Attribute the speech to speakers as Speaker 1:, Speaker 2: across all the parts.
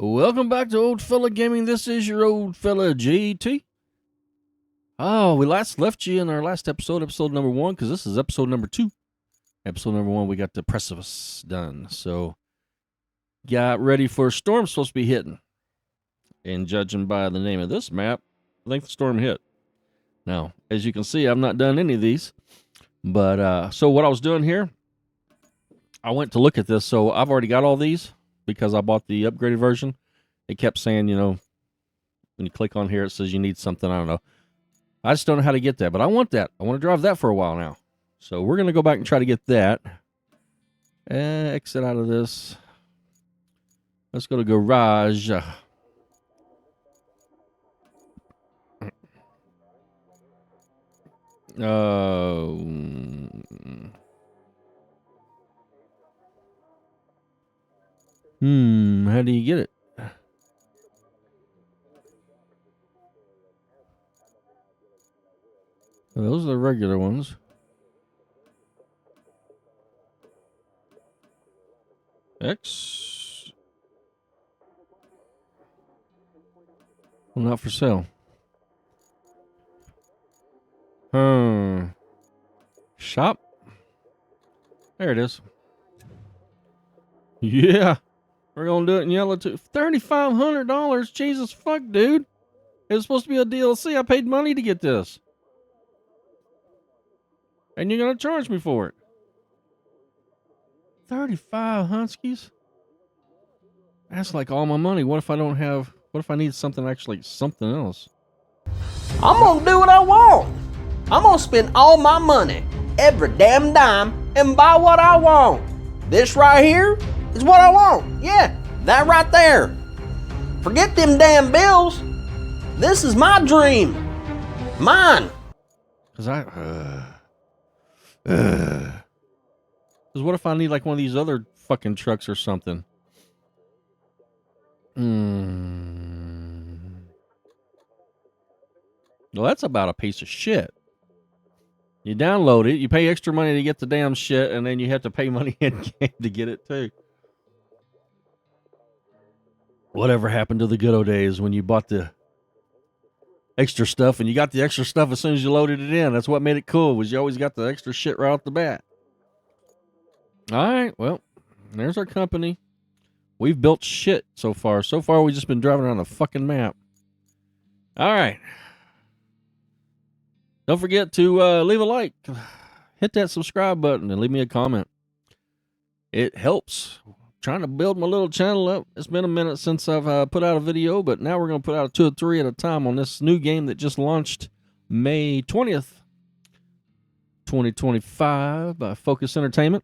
Speaker 1: Welcome back to Old Fella Gaming. This is your old fella GT. Oh, we last left you in our last episode number 1, because this is episode number 2. Episode number 1, we got the precipice done. So, got ready for a storm supposed to be hitting. And judging by the name of this map, I think the storm hit. Now, as you can see, I've not done any of these. But, so what I was doing here, I went to look at this. So, I've already got all these, because I bought the upgraded version. It kept saying, you know, when you click on here, it says you need something. I don't know. I just don't know how to get that, but I want that. I want to drive that for a while now. So we're going to go back and try to get that. Exit out of this. Let's go to garage. How do you get it? Those are the regular ones. X. Well, not for sale. Shop. There it is. Yeah. We're going to do it in yellow too. $3,500. Jesus fuck, dude. It was supposed to be a DLC. I paid money to get this. And you're going to charge me for it. 35 Huskies? That's like all my money. What if I don't have... What if I need something else?
Speaker 2: I'm gonna do what I want. I'm gonna spend all my money, every damn dime, and buy what I want. This right here is what I want. Yeah, that right there. Forget them damn bills. This is my dream. Mine.
Speaker 1: Because what if I need like one of these other fucking trucks or something? Well, that's about a piece of shit. You download it, you pay extra money to get the damn shit, and then you have to pay money in game to get it too. Whatever happened to the good old days when you bought the extra stuff and you got the extra stuff as soon as you loaded it in? That's what made it cool, was you always got the extra shit right off the bat. All right, well, there's our company. We've built shit so far. So far, we've just been driving around the fucking map. All right. Don't forget to leave a like. Hit that subscribe button and leave me a comment. It helps. Trying to build my little channel up. It's been a minute since I've put out a video, but now we're going to put out 2 or 3 at a time on this new game that just launched May 20th, 2025 by Focus Entertainment.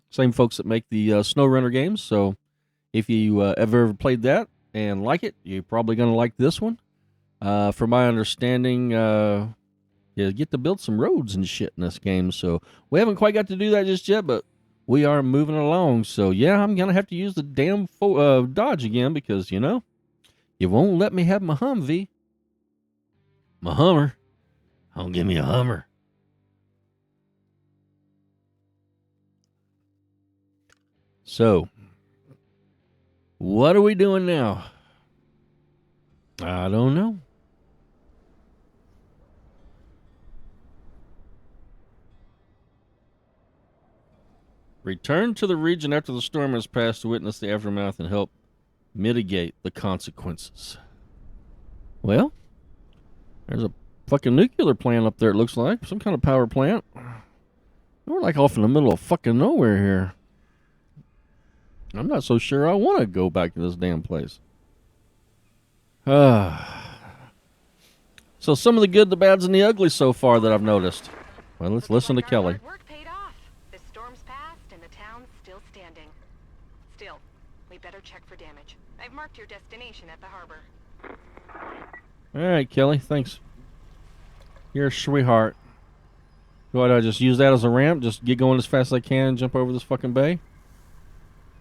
Speaker 1: Same folks that make the SnowRunner games. So if you ever played that and like it, you're probably going to like this one. From my understanding, you get to build some roads and shit in this game. So we haven't quite got to do that just yet, but we are moving along. So yeah, I'm going to have to use the damn Dodge again because, you know, you won't let me have my Humvee. My Hummer. Don't give me a Hummer. So, what are we doing now? I don't know. Return to the region after the storm has passed to witness the aftermath and help mitigate the consequences. Well, there's a fucking nuclear plant up there, it looks like. Some kind of power plant. We're like off in the middle of fucking nowhere here. I'm not so sure I want to go back to this damn place. So some of the good, the bads, and the ugly so far that I've noticed. Well, let's listen to Kelly.
Speaker 3: Work paid off. The storm's passed and the town's still standing. Still, we better check for damage. I've marked your destination at the harbor.
Speaker 1: All right, Kelly, thanks. You're a sweetheart. Do I just use that as a ramp? Just get going as fast as I can and jump over this fucking bay?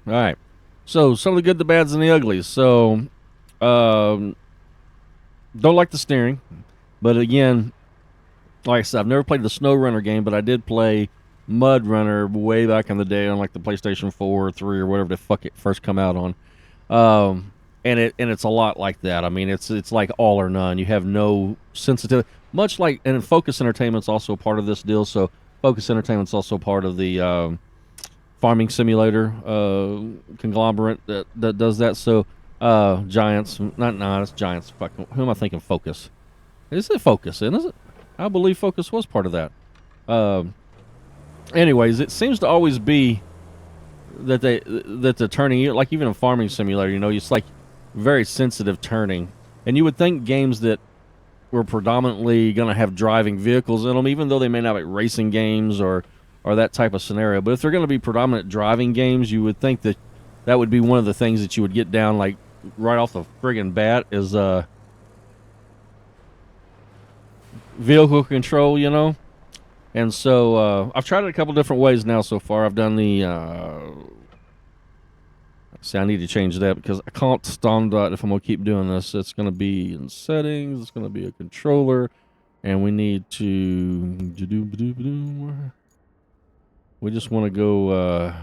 Speaker 1: All right. So, some of the good, the bads, and the uglies. So, don't like the steering. But again, like I said, I've never played the SnowRunner game, but I did play Mud Runner way back in the day on like the PlayStation 4 or 3 or whatever the fuck it first come out on. And it's a lot like that. I mean, it's like all or none. You have no sensitivity, much like, and Focus Entertainment's also part of this deal. So Focus Entertainment's also part of the farming simulator conglomerate that does that. So Giants, it's Giants. Fucking, who am I thinking? Focus. Is it Focus? Isn't it? I believe Focus was part of that. Anyways, it seems to always be that the turning, like even a farming simulator, you know, it's like very sensitive turning. And you would think games that were predominantly going to have driving vehicles in them, even though they may not be racing games or that type of scenario, but if they're going to be predominant driving games, you would think that that would be one of the things that you would get down like right off the friggin' bat is vehicle control, you know. And so I've tried it a couple different ways now so far. I've done the see, I need to change that because I can't stand that if I'm going to keep doing this. It's going to be in settings. It's going to be a controller. And we need to... We just want to go...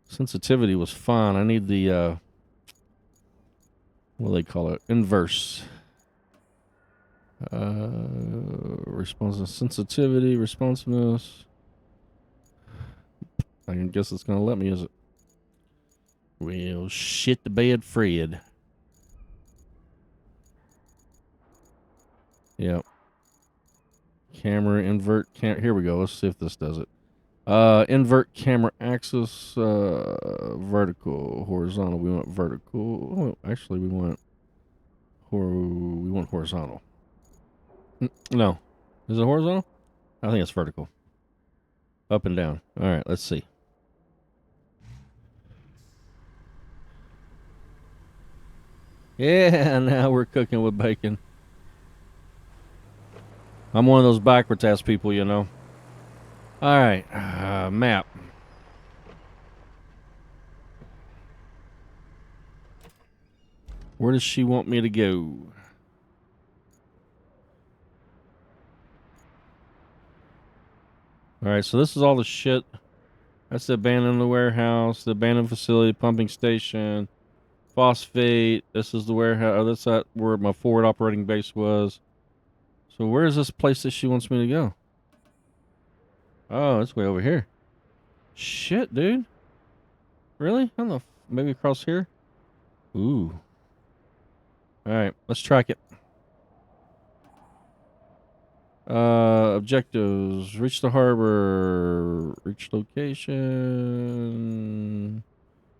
Speaker 1: sensitivity was fine. I need the... what do they call it? Inverse. Responsiveness. Sensitivity. Responsiveness. I guess it's going to let me, is it? Well, shit the bed, Fred. Yep. Camera, invert, here we go. Let's see if this does it. Invert camera axis, vertical, horizontal. We want vertical. Oh, actually, we want horizontal. No. Is it horizontal? I think it's vertical. Up and down. All right, let's see. Yeah, now we're cooking with bacon. I'm one of those backwards ass people, you know. All right, map. Where does she want me to go? All right, so this is all the shit. That's the abandoned warehouse, the abandoned facility, pumping station, phosphate. This is the warehouse. Oh, that's that where my forward operating base was. So where is this place that she wants me to go? Oh, it's way over here. Shit, dude. Really? I don't know. Maybe across here? Ooh. Alright, let's track it. Objectives. Reach the harbor. Reach location.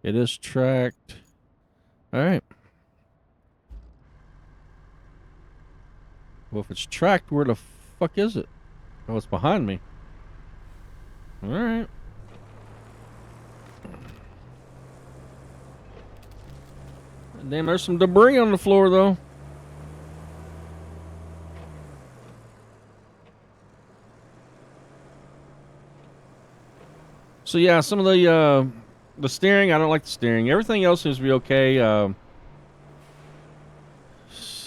Speaker 1: It is tracked. Alright. Well, if it's tracked, where the fuck is it? Oh, it's behind me. Alright. Damn, there's some debris on the floor, though. So, yeah, some of the steering, I don't like the steering. Everything else seems to be okay. I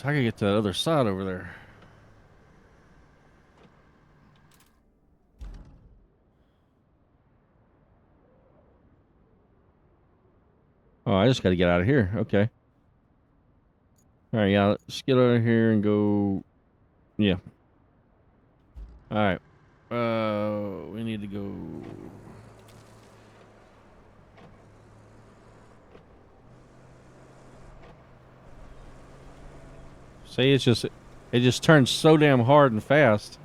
Speaker 1: gotta get to that other side over there. Oh, I just gotta get out of here. Okay. Alright, yeah, let's get out of here and go. Yeah. Alright. We need to go. See, it just turns so damn hard and fast.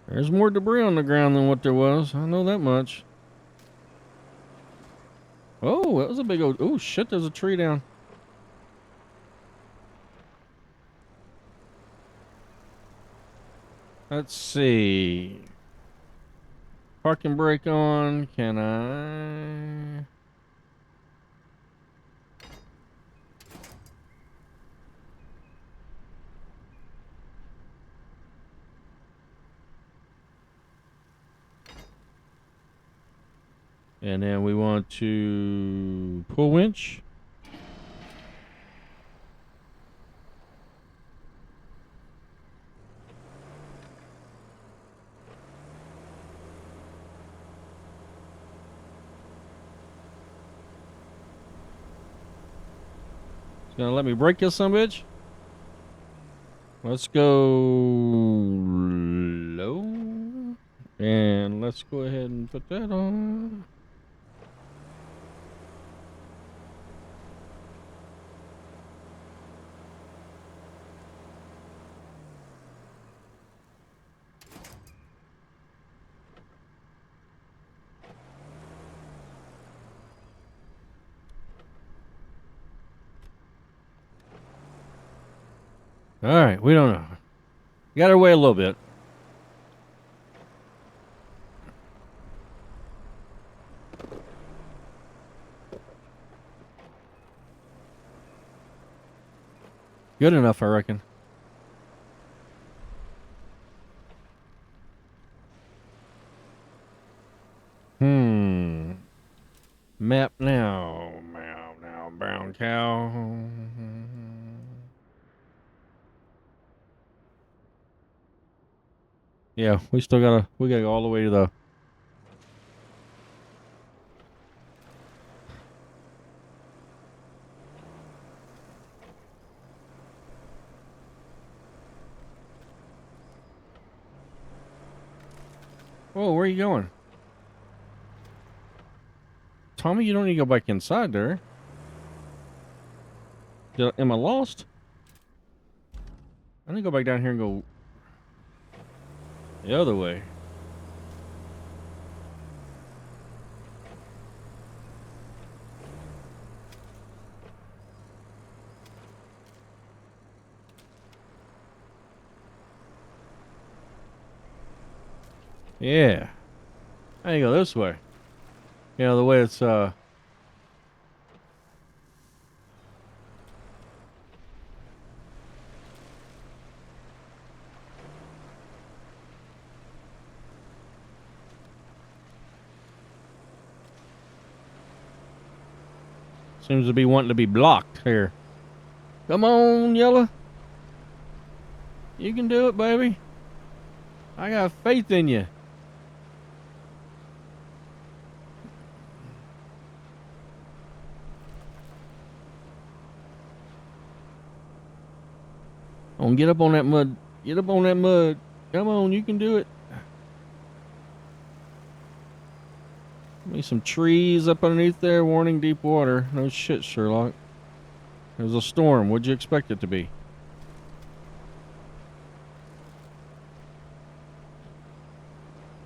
Speaker 1: There's more debris on the ground than what there was. I know that much. Oh, that was a big old... Oh, shit, there's a tree down. Let's see. Parking brake on. Can I... And then we want to pull winch. It's gonna let me break this son of a bitch. Let's go low. And let's go ahead and put that on. All right, we don't know. Got our way a little bit. Good enough, I reckon. Map now. Meow, now, brown cow. Yeah, we gotta go all the way to the. Whoa, where are you going? Tommy, you don't need to go back inside there. Am I lost? I need to go back down here and go the other way. Yeah. I need to go this way. Yeah, the way it's seems to be wanting to be blocked here. Come on, Yellow. You can do it, baby. I got faith in you. On, get up on that mud. Get up on that mud. Come on, you can do it. Maybe some trees up underneath there. Warning, deep water. No shit, Sherlock. There's a storm. What'd you expect it to be?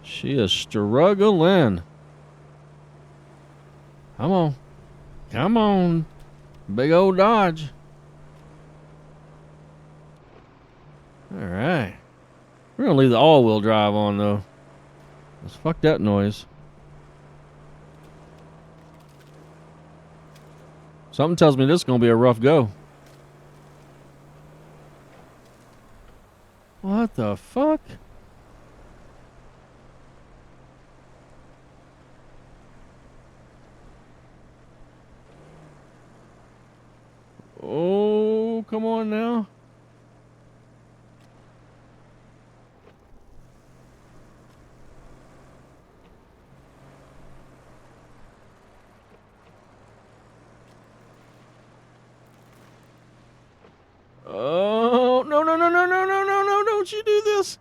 Speaker 1: She is struggling. Come on. Come on. Big old Dodge. Alright. We're going to leave the all-wheel drive on, though. Let's fuck that noise. Something tells me this is going to be a rough go. What the fuck? Oh, come on now. Oh, no, no, no, no, no, no, no, no, don't you do this.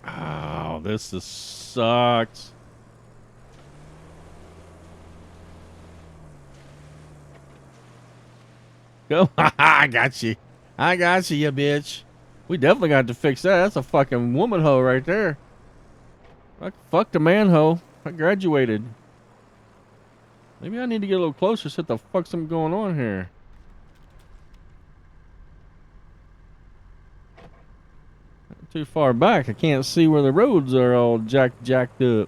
Speaker 1: Oh, this is sucks. Go. I got you. I got you, you bitch. We definitely got to fix that. That's a fucking woman hoe right there. Fuck the man hoe. I graduated. Maybe I need to get a little closer. See what the fuck's going on here. Not too far back. I can't see where the roads are all jacked up.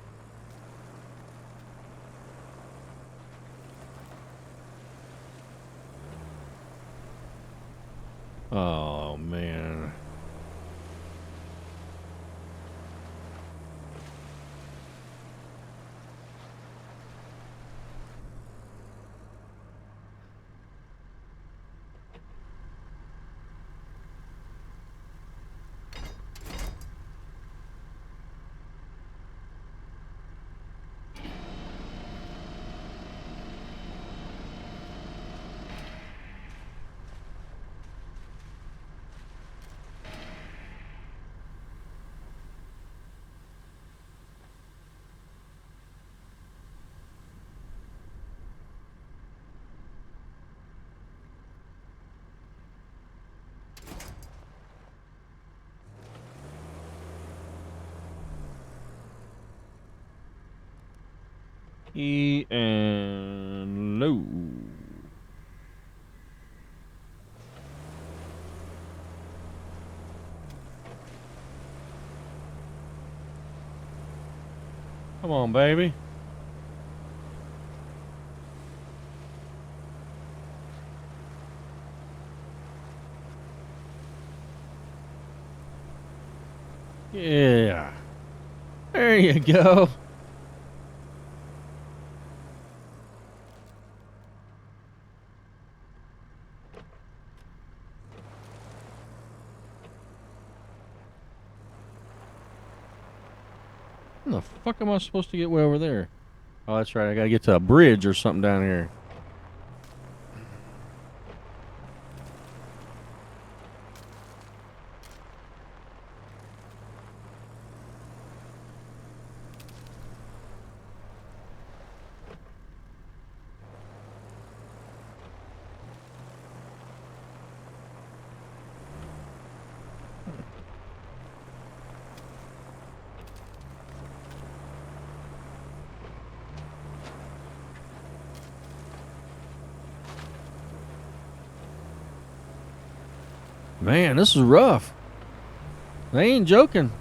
Speaker 1: Oh, man. E and low. Come on, baby. Yeah. There you go. How the fuck am I supposed to get way over there? Oh, that's right. I gotta get to a bridge or something down here. Man, this is rough. They ain't joking.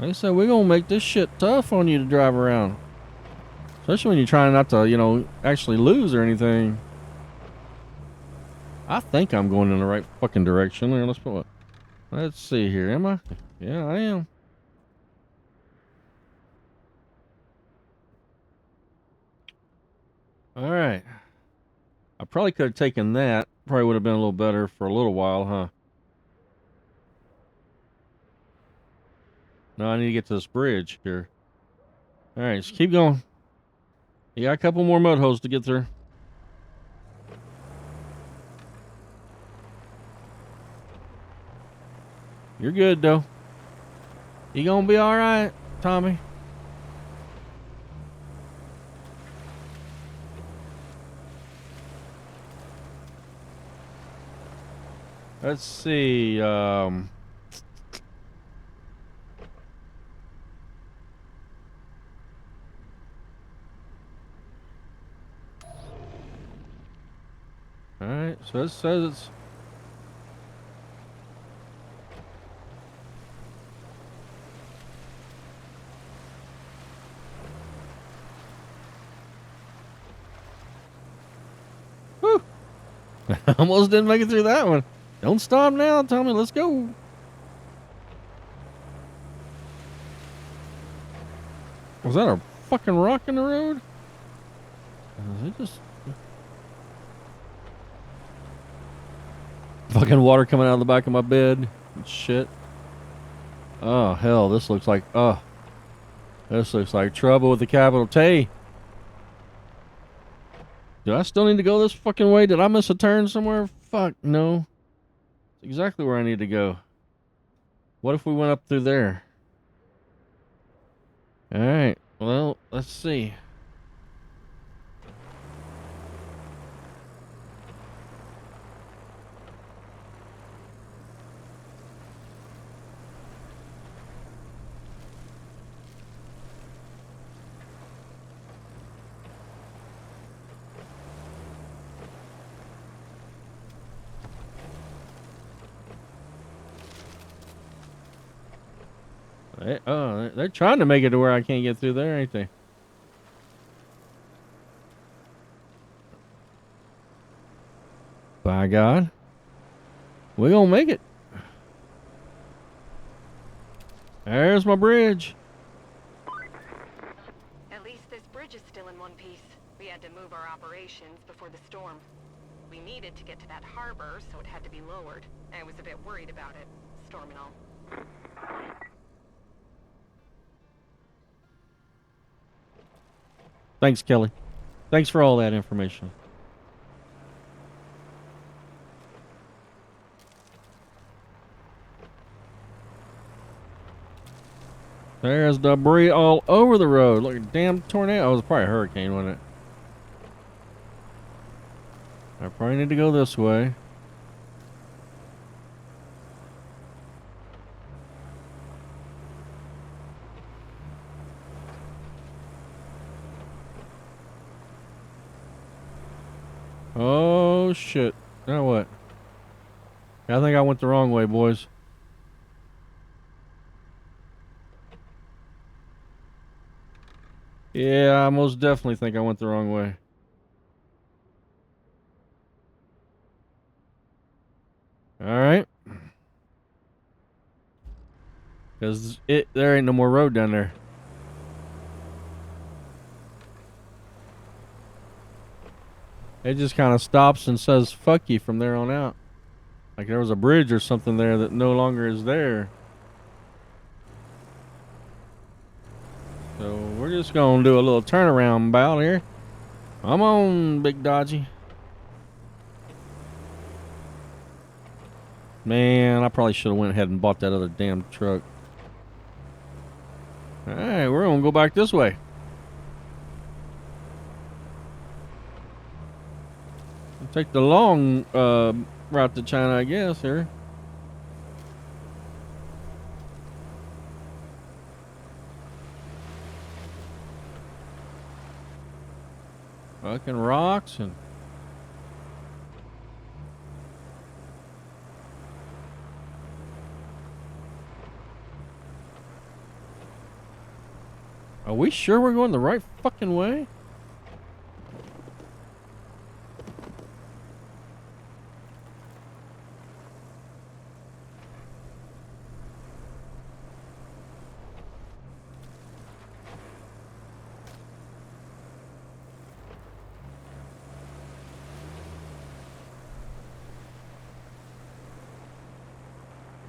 Speaker 1: They said we're gonna make this shit tough on you to drive around. Especially when you're trying not to, you know, actually lose or anything. I think I'm going in the right fucking direction. Here, let's see here. Am I? Yeah, I am. All right. I probably could have taken that. Probably would have been a little better for a little while, huh? No, I need to get to this bridge here. All right, just keep going. You got a couple more mud holes to get through. You're good, though. You gonna be all right, Tommy? Let's see. All right, so it says it's. Whew. Almost didn't make it through that one. Don't stop now, Tommy. Let's go. Was that a fucking rock in the road? Is it just fucking water coming out of the back of my bed? Shit. Oh hell, this looks like trouble with a capital T. Do I still need to go this fucking way? Did I miss a turn somewhere? Fuck no. It's exactly where I need to go. What if we went up through there? Alright, well, let's see. They're trying to make it to where I can't get through there, ain't they? By God. We're gonna make it. There's my bridge.
Speaker 3: At least this bridge is still in one piece. We had to move our operations before the storm. We needed to get to that harbor, so it had to be lowered. I was a bit worried about it, storm and all.
Speaker 1: Thanks, Kelly. Thanks for all that information. There's debris all over the road. Look, a damn tornado. Oh, it was probably a hurricane, wasn't it? I probably need to go this way. Oh, shit. Now what? I think I went the wrong way, boys. Yeah, I most definitely think I went the wrong way. Alright. Because there ain't no more road down there. It just kind of stops and says fuck you from there on out. Like there was a bridge or something there that no longer is there. So we're just going to do a little turnaround about here. Come on, Big Dodgy. Man, I probably should have went ahead and bought that other damn truck. Alright, we're going to go back this way. Take the long route to China, I guess, here. Fucking rocks and... Are we sure we're going the right fucking way?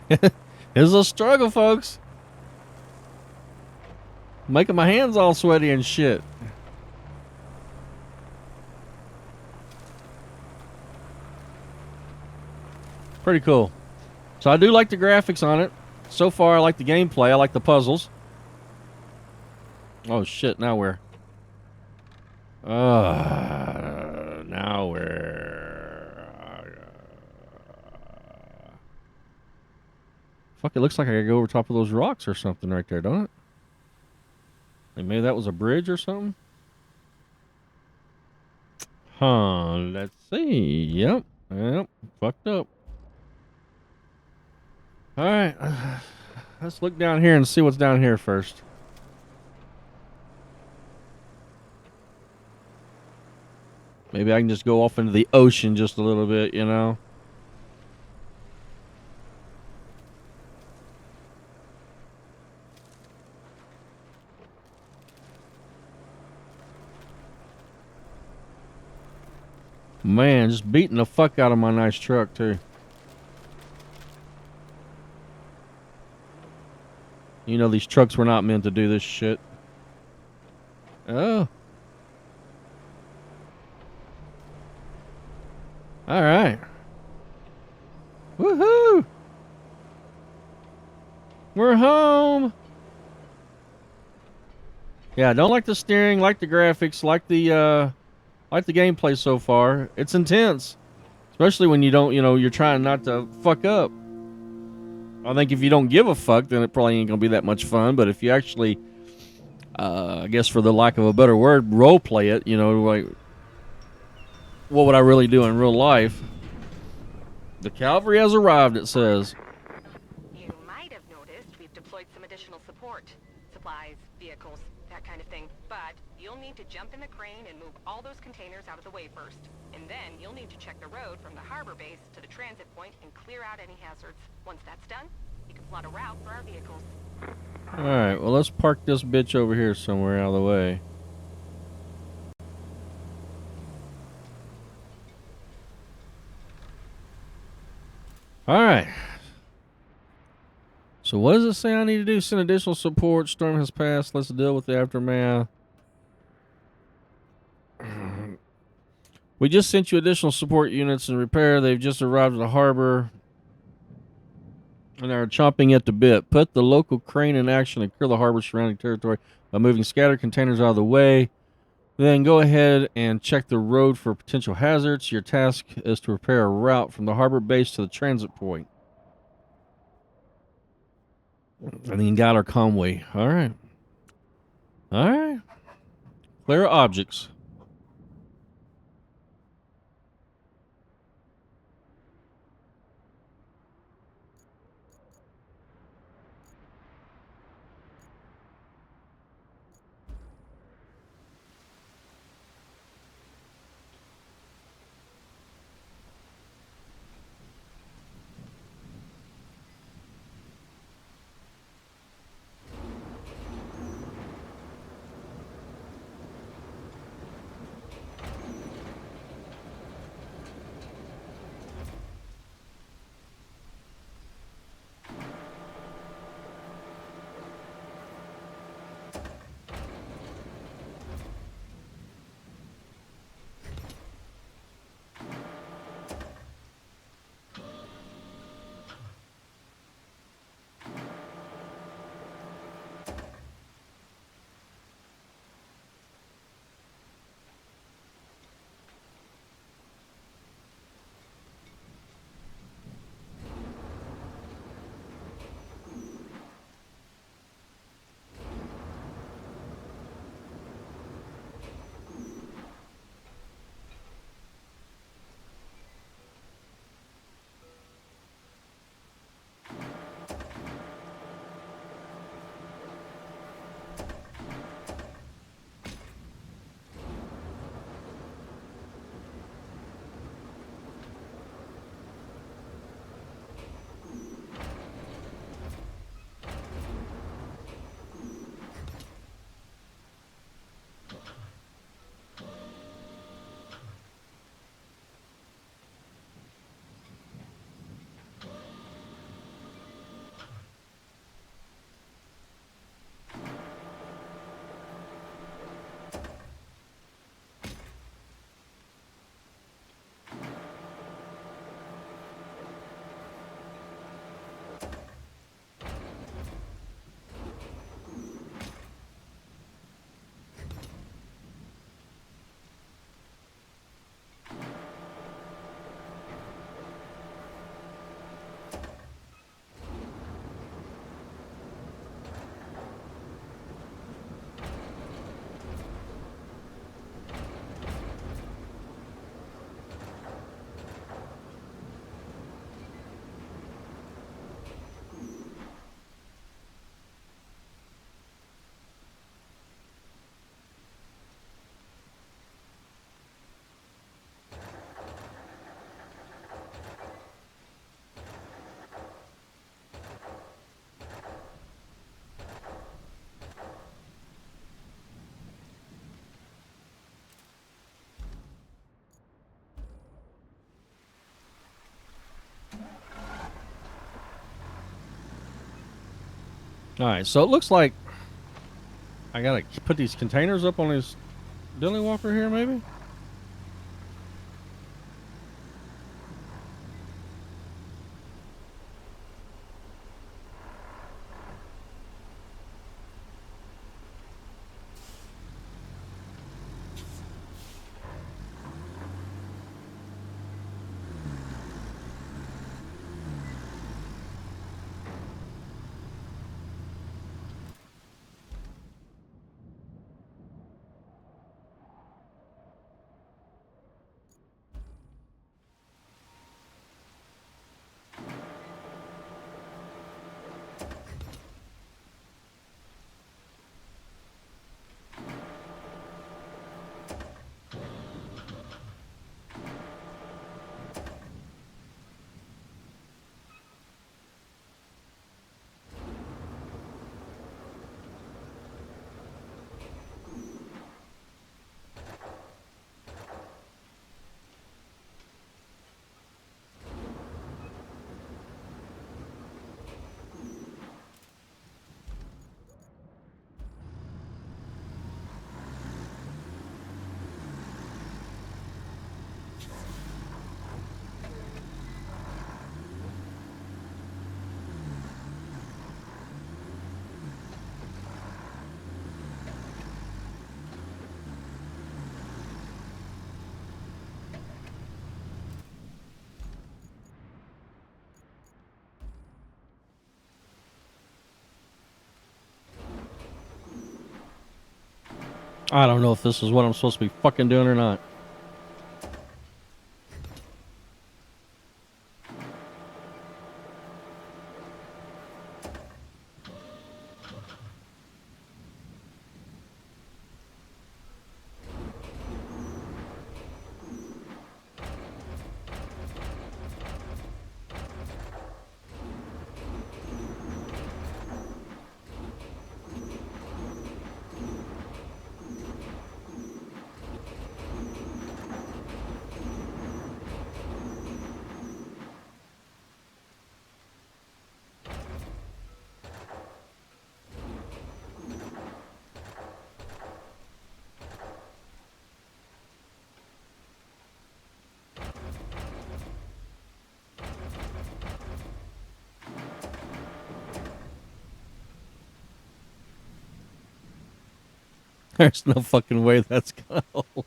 Speaker 1: It's a struggle, folks. Making my hands all sweaty and shit. Pretty cool. So I do like the graphics on it. So far, I like the gameplay. I like the puzzles. Oh, shit. Now where? Now where? Fuck, it looks like I gotta go over top of those rocks or something right there, don't it? Like maybe that was a bridge or something? Huh, let's see. Yep. Fucked up. Alright. Let's look down here and see what's down here first. Maybe I can just go off into the ocean just a little bit, you know? Man, just beating the fuck out of my nice truck, too. You know, these trucks were not meant to do this shit. Oh. Alright. Woohoo! We're home! Yeah, I don't like the steering, like the graphics, like the gameplay so far. It's intense. Especially when you don't, you're trying not to fuck up. I think if you don't give a fuck, then it probably ain't gonna be that much fun. But if you actually, I guess for the lack of a better word, role play it, like, what would I really do in real life? The cavalry has arrived, it says.
Speaker 3: You might have noticed we've deployed some additional support. Supplies, vehicles, that kind of thing. But you'll need to jump in the crane and move all those containers out of the way first. And then you'll need to check the road from the harbor base to the transit point and clear out any hazards. Once that's done, you can plot a route for our vehicles.
Speaker 1: Alright, well, let's park this bitch over here somewhere out of the way. Alright. So what does it say I need to do? Send additional support. Storm has passed. Let's deal with the aftermath. We just sent you additional support units and repair. They've just arrived at the harbor and are chomping at the bit. Put the local crane in action and clear the harbor surrounding territory by moving scattered containers out of the way. Then go ahead and check the road for potential hazards. Your task is to prepare a route from the harbor base to the transit point. And then got our convoy. All right. All right. Clear objects. All right, so it looks like I gotta put these containers up on this dilly walker here, maybe. I don't know if this is what I'm supposed to be fucking doing or not. There's no fucking way that's gonna hold.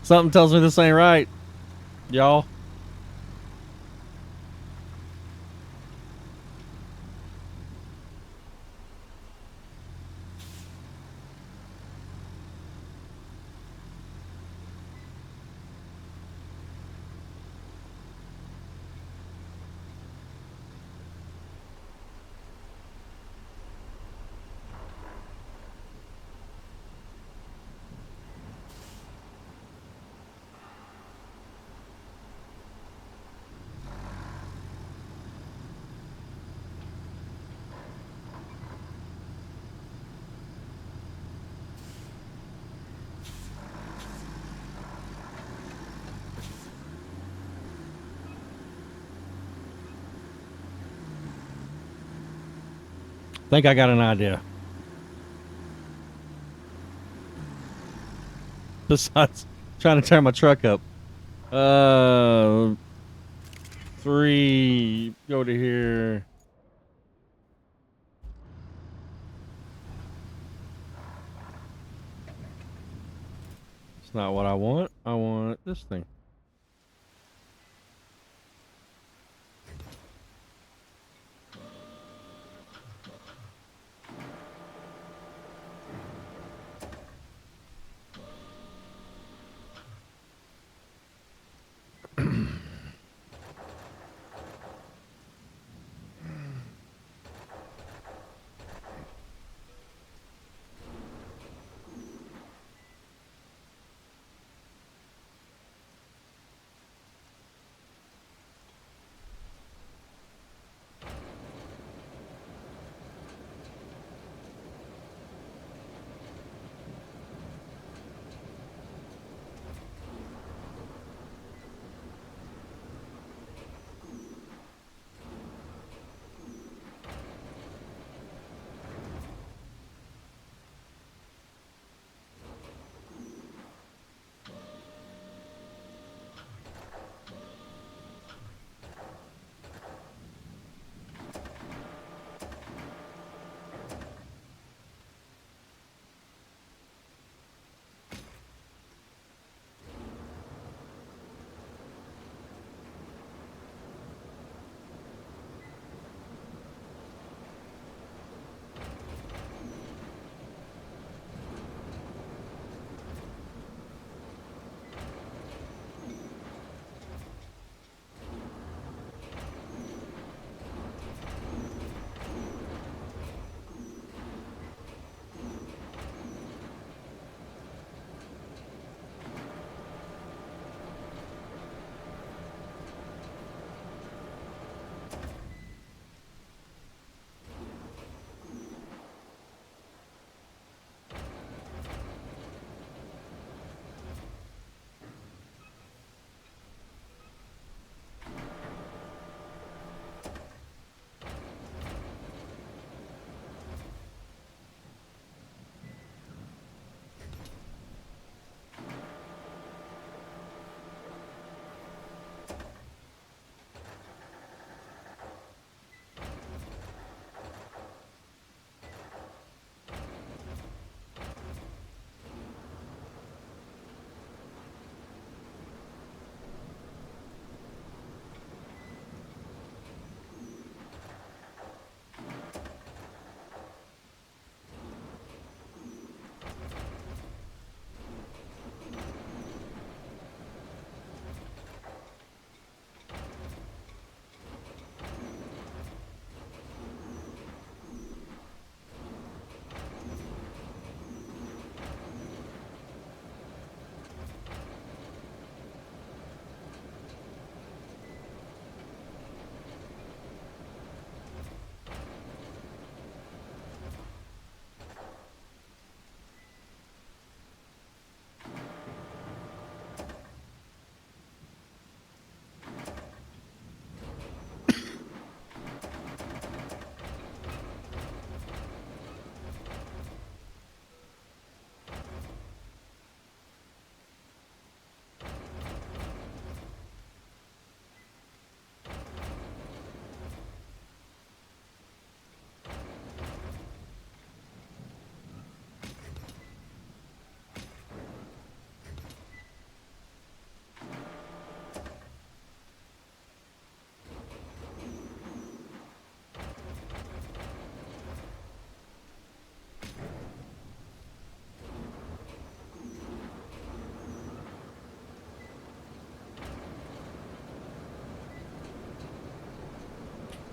Speaker 1: Something tells me this ain't right, y'all. Think I got an idea. Besides trying to turn my truck up. 3, go to here. It's not what I want. I want this thing.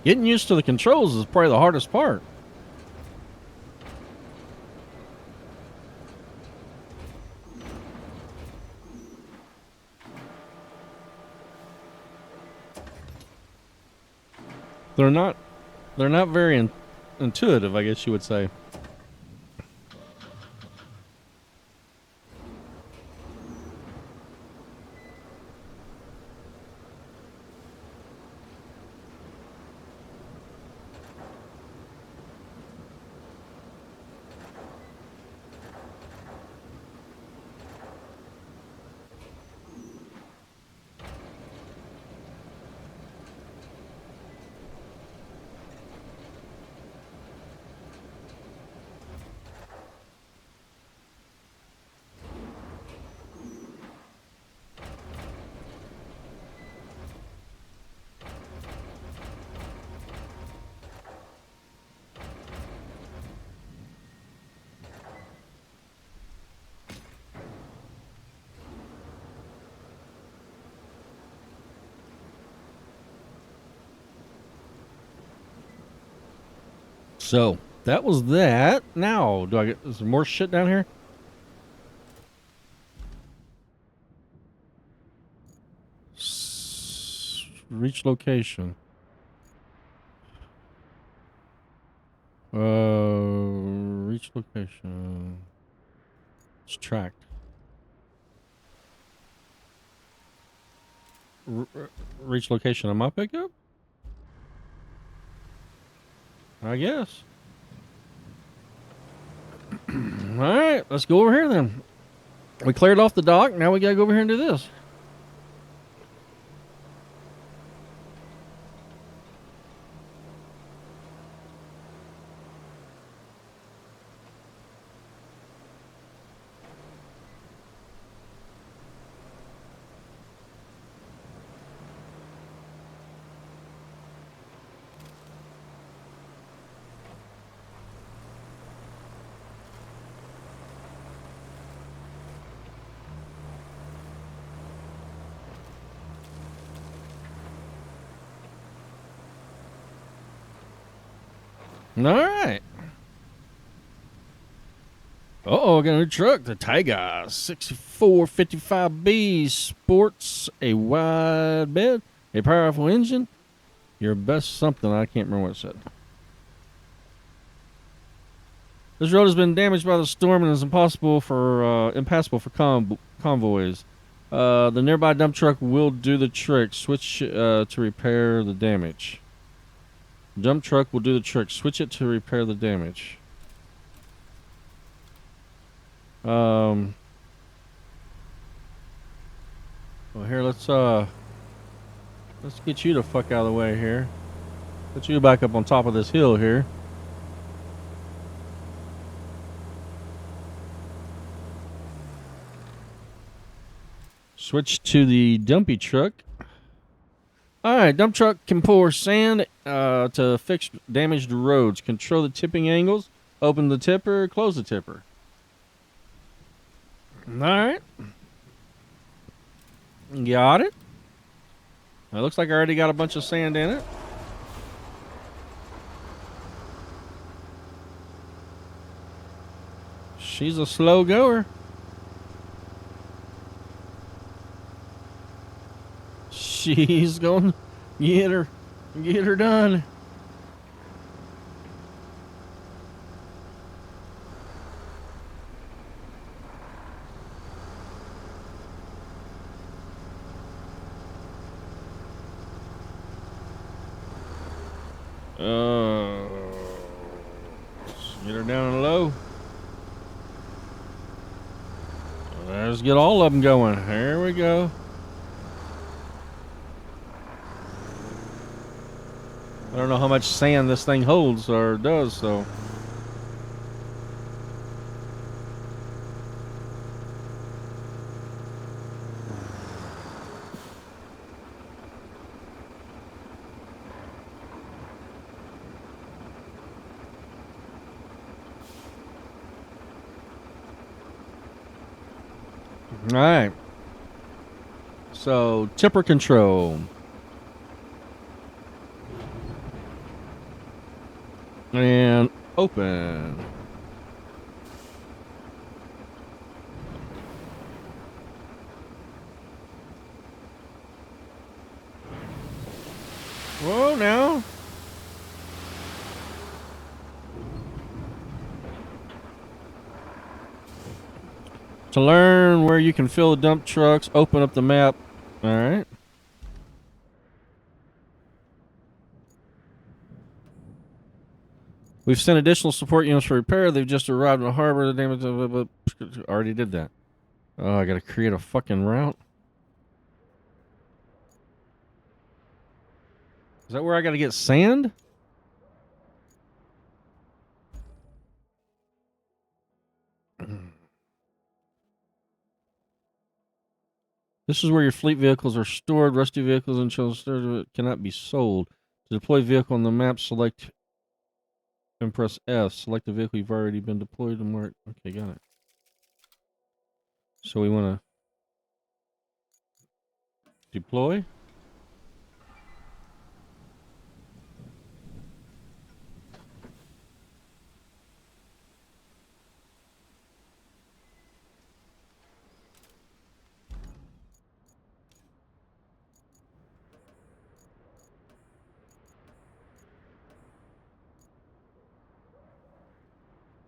Speaker 1: Getting used to the controls is probably the hardest part. They're not very intuitive, I guess you would say. So that was that. Now, is there more shit down here? Reach location. Reach location. It's tracked. Reach location on my pickup? I guess. Alright, let's go over here then. We cleared off the dock, now we gotta go over here and do this. Alright. Uh-oh, I got a new truck. The Tiger 6455B sports a wide bed, a powerful engine. Your best something. I can't remember what it said. This road has been damaged by the storm and is impassable for convoys. The nearby dump truck will do the trick. Switch to repair the damage. Dump truck will do the trick. Switch it to repair the damage. Well, here, let's get you the fuck out of the way here. Put you back up on top of this hill here. Switch to the dumpy truck. Alright, dump truck can pour sand to fix damaged roads. Control the tipping angles. Open the tipper, close the tipper. Alright. Got it. It looks like I already got a bunch of sand in it. She's a slow goer. She's going to get her done. Get her down low. Let's get all of them going. Here we go. I don't know how much sand this thing holds or does, so. All right. So, tipper control. And open. Whoa, now. To learn where you can fill the dump trucks, open up the map. All right. We've sent additional support units for repair. They've just arrived in the harbor. The damage already did that. Oh, I gotta create a fucking route. Is that where I gotta get sand? This is where your fleet vehicles are stored. Rusty vehicles and children cannot be sold. To deploy vehicle on the map, select and press F. Select the vehicle you've already been deployed to mark. Okay, got it. So we want to deploy.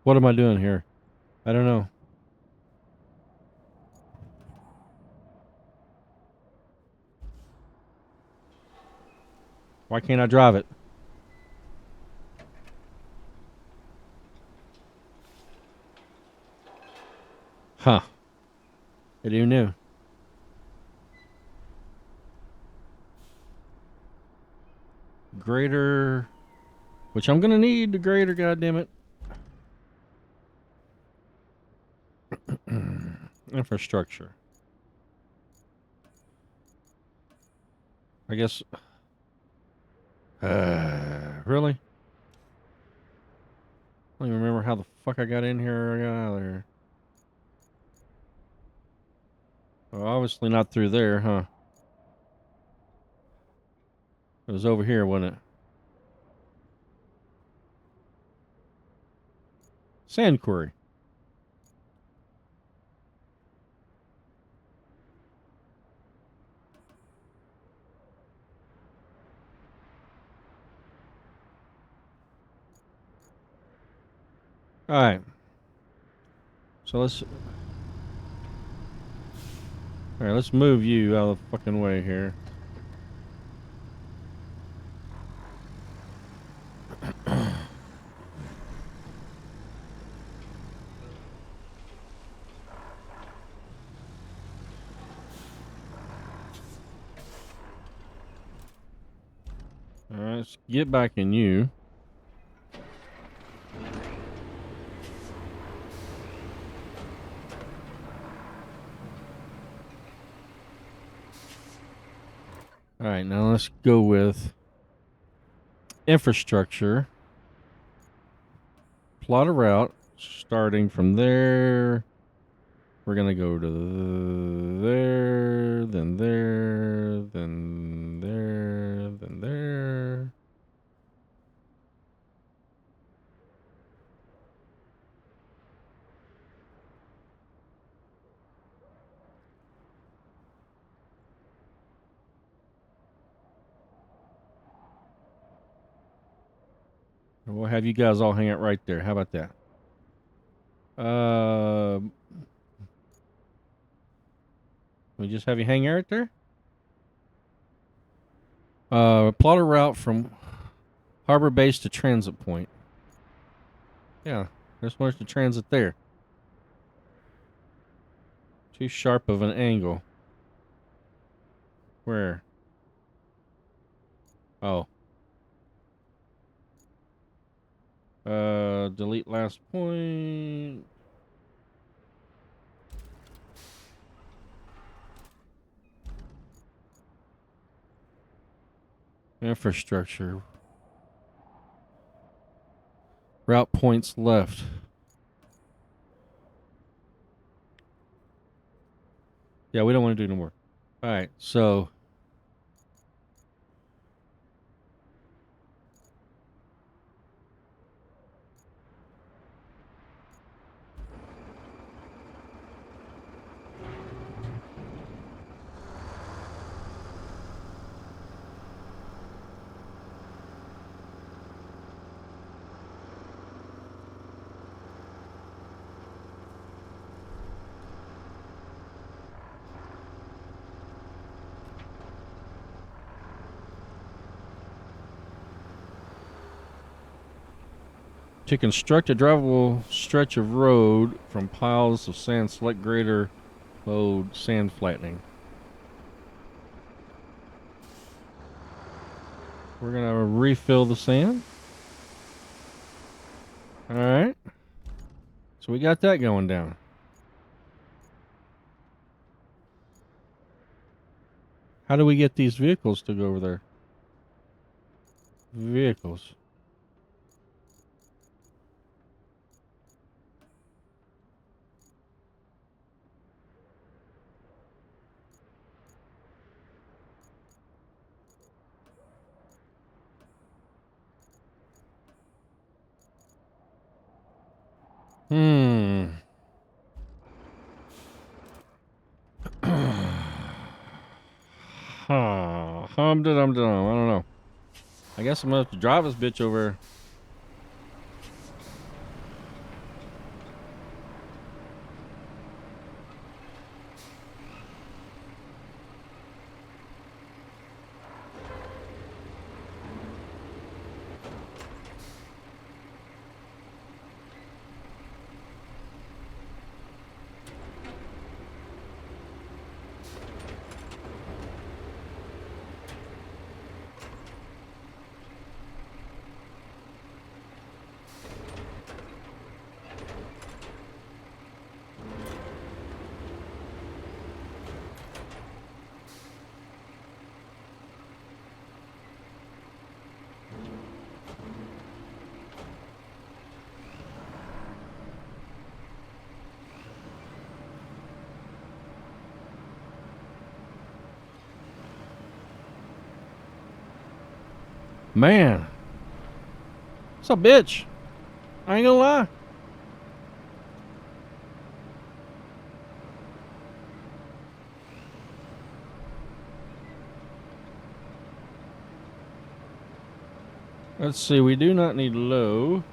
Speaker 1: What am I doing here? I don't know. Why can't I drive it? Huh. I didn't know. Grader. Which I'm going to need the grader, goddammit. Infrastructure. I guess. Really? I don't even remember how the fuck I got in here or got out of there. Oh, obviously not through there, huh? It was over here, wasn't it? Sand quarry. All right. So let's. All right, let's move you out of the fucking way here. All right, let's get back in you. All right, now let's go with infrastructure. Plot a route starting from there. We're going to go to there, then there, then there, then there. We'll have you guys all hang out right there. How about that? We just have you hang out right there? Plot a route from harbor base to transit point. Yeah, there's much to transit there. Too sharp of an angle. Where? Oh. Delete last point. Infrastructure. Route points left. Yeah, we don't want to do no more. All right, so To construct a drivable stretch of road from piles of sand, select greater load sand flattening. We're going to refill the sand. All right. So we got that going down. How do we get these vehicles to go over there? Vehicles. I don't know. I guess I'm gonna have to drive this bitch over. Man. What's up, bitch? I ain't gonna lie. Let's see, we do not need low.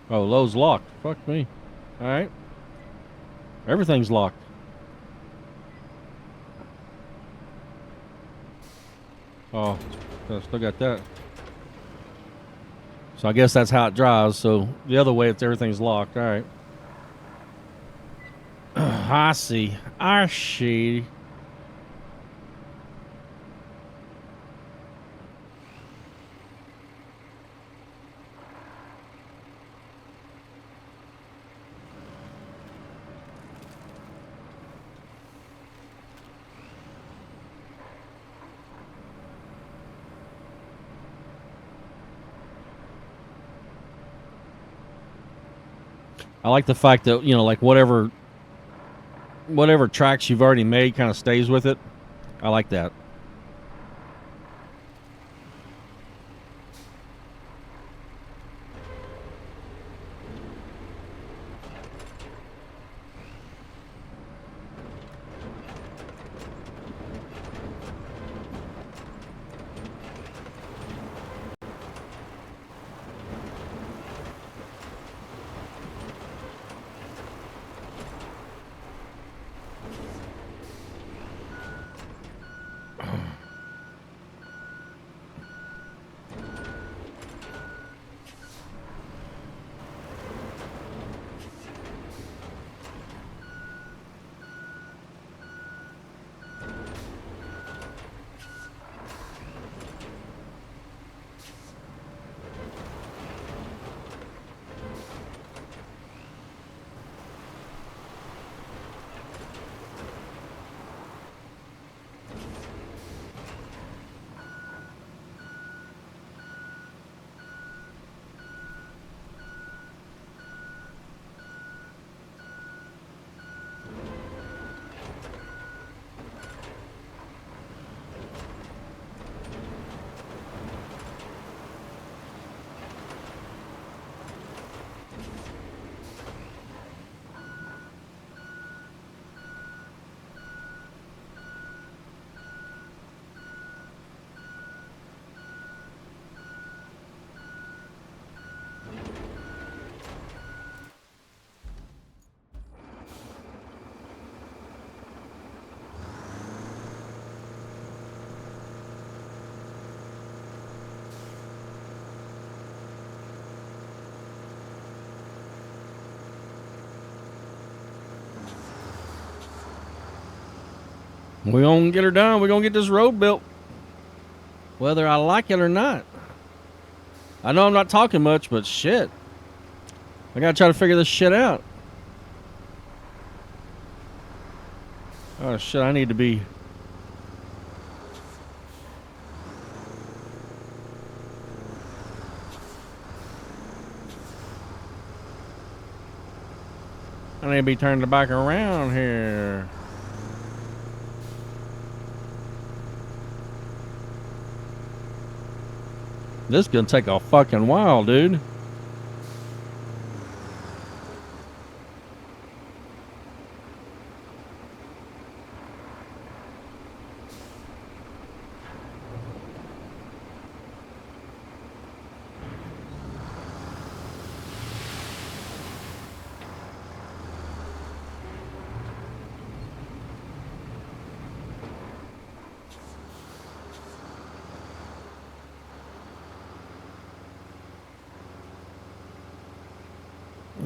Speaker 1: Oh, low's locked. Fuck me. Alright. Everything's locked. Oh, still got that. So I guess that's how it drives. So the other way, it's everything's locked. Alright. I see. I see. I like the fact that, you know, like whatever tracks you've already made kind of stays with it. I like that. We're going to get her done. We're going to get this road built. Whether I like it or not. I know I'm not talking much, but shit. I got to try to figure this shit out. Oh, shit. I need to be... I need to be turned back around here. This is gonna take a fucking while, dude.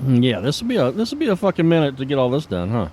Speaker 1: Yeah, this will be a fucking minute to get all this done, huh?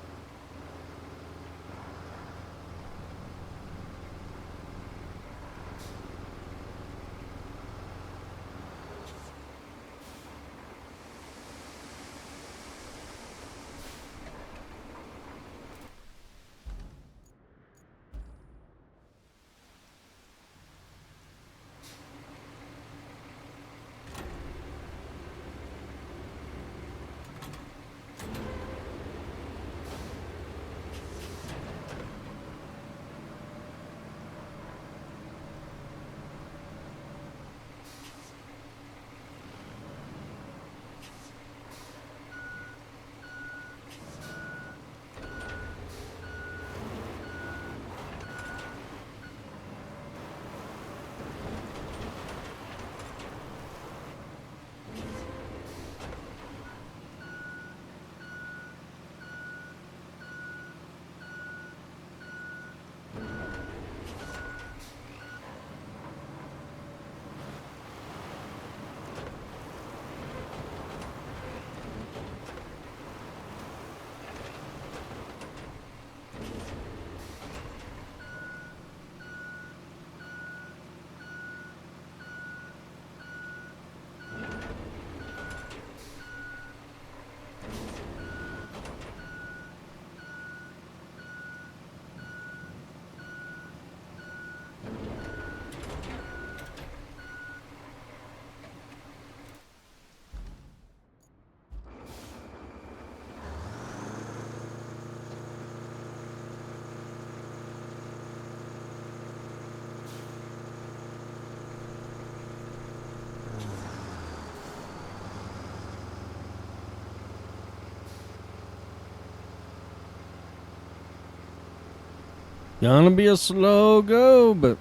Speaker 1: Gonna be a slow go, but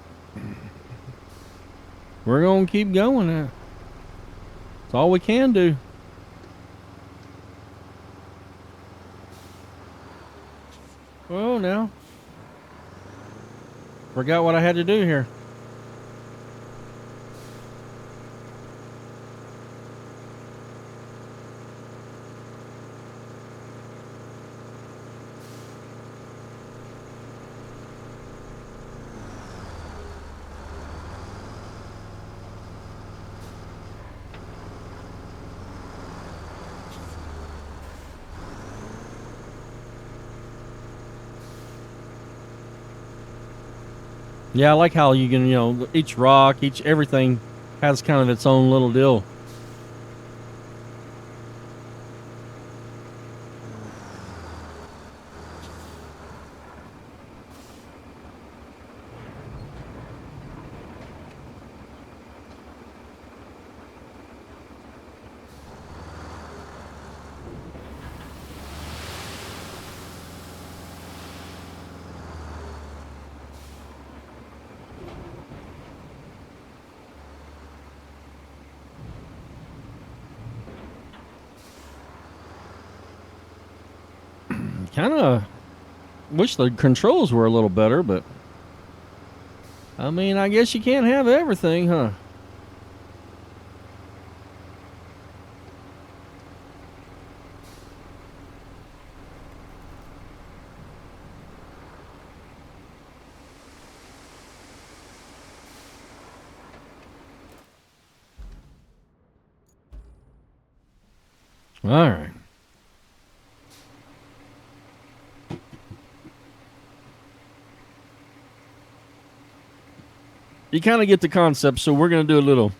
Speaker 1: we're gonna keep going now. It's all we can do. Oh, now. Forgot what I had to do here. Yeah, I like how you can, each rock, everything has kind of its own little deal. Kind of wish the controls were a little better, but I mean, I guess you can't have everything, huh? All right. You kind of get the concept, so we're going to do a little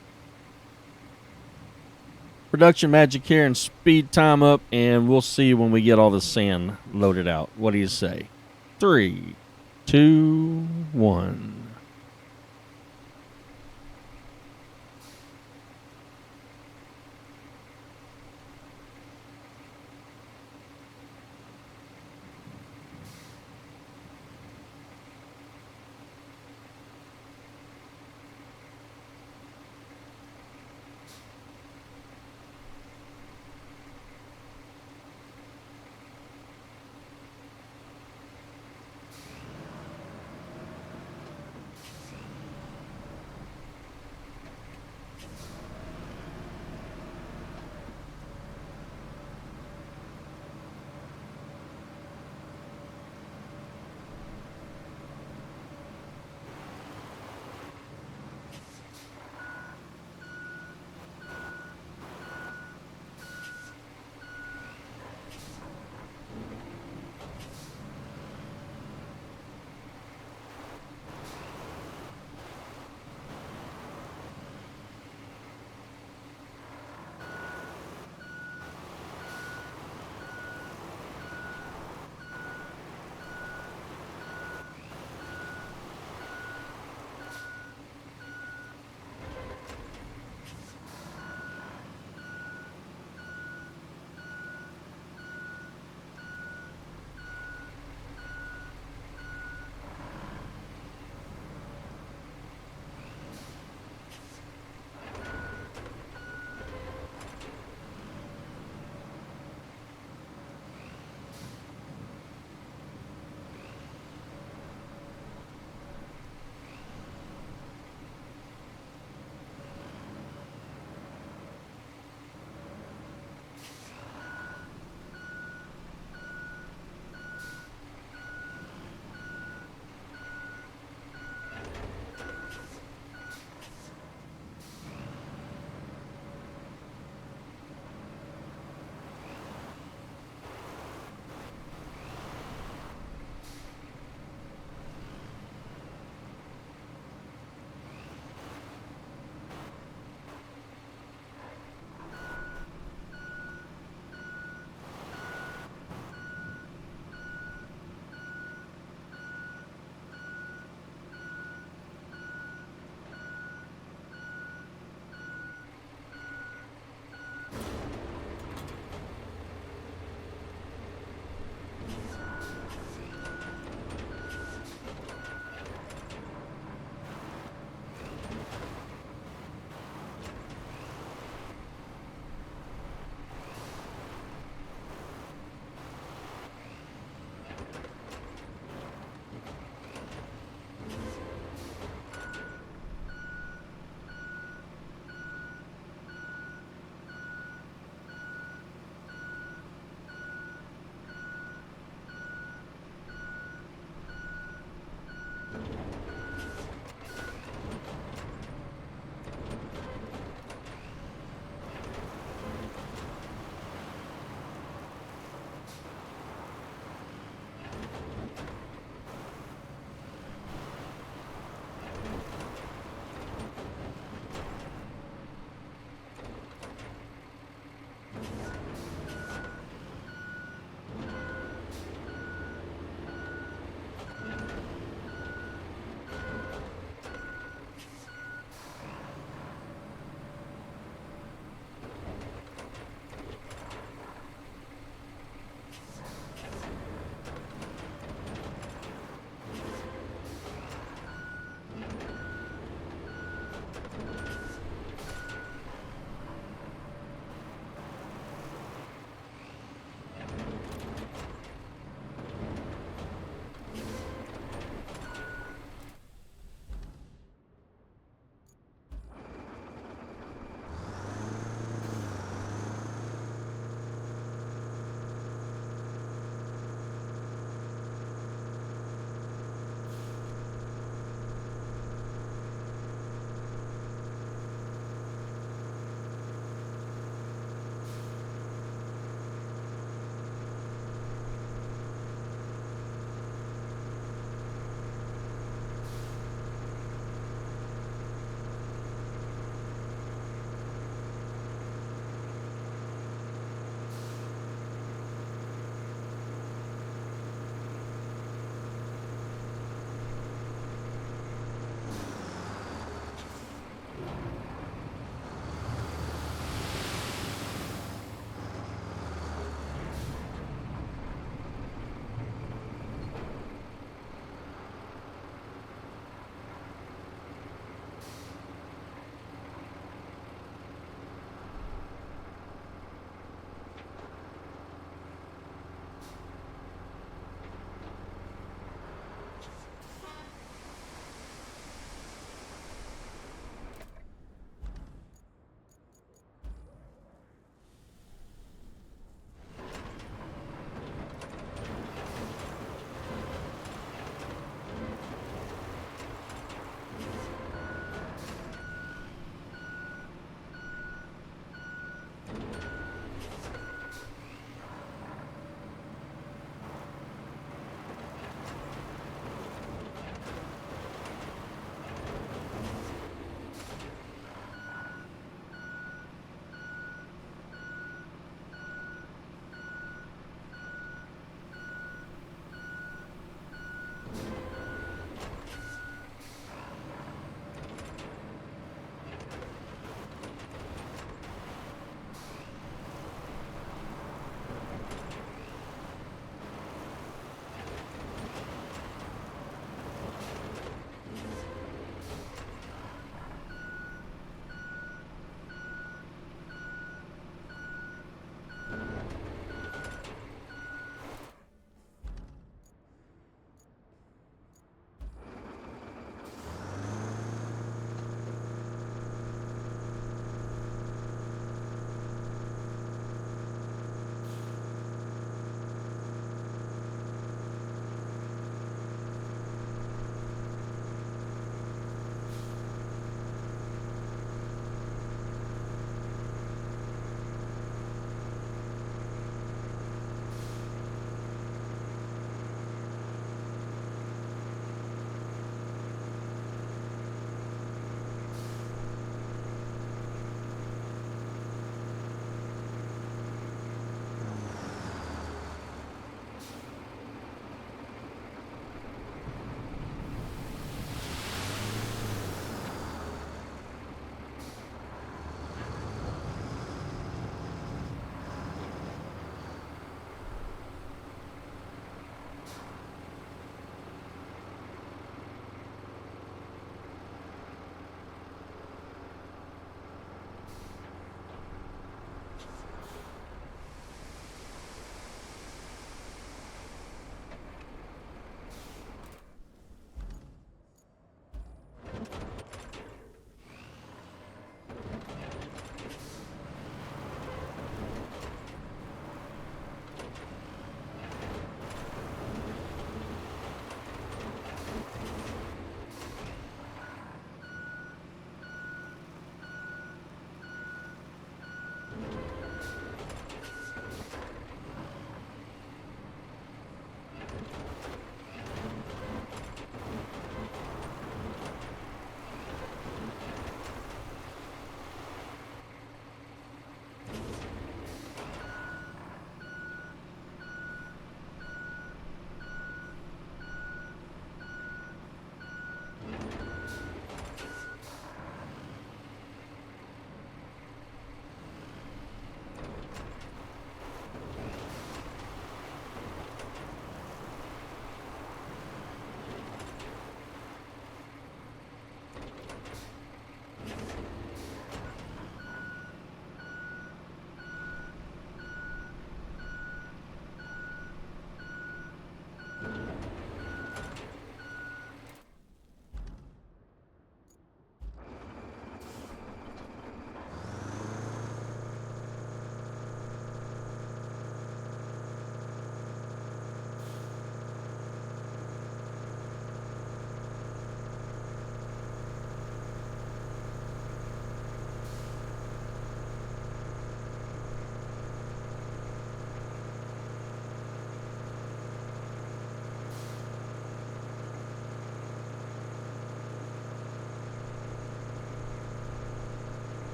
Speaker 1: production magic here and speed time up, and we'll see when we get all the sand loaded out. What do you say? 3, 2, 1.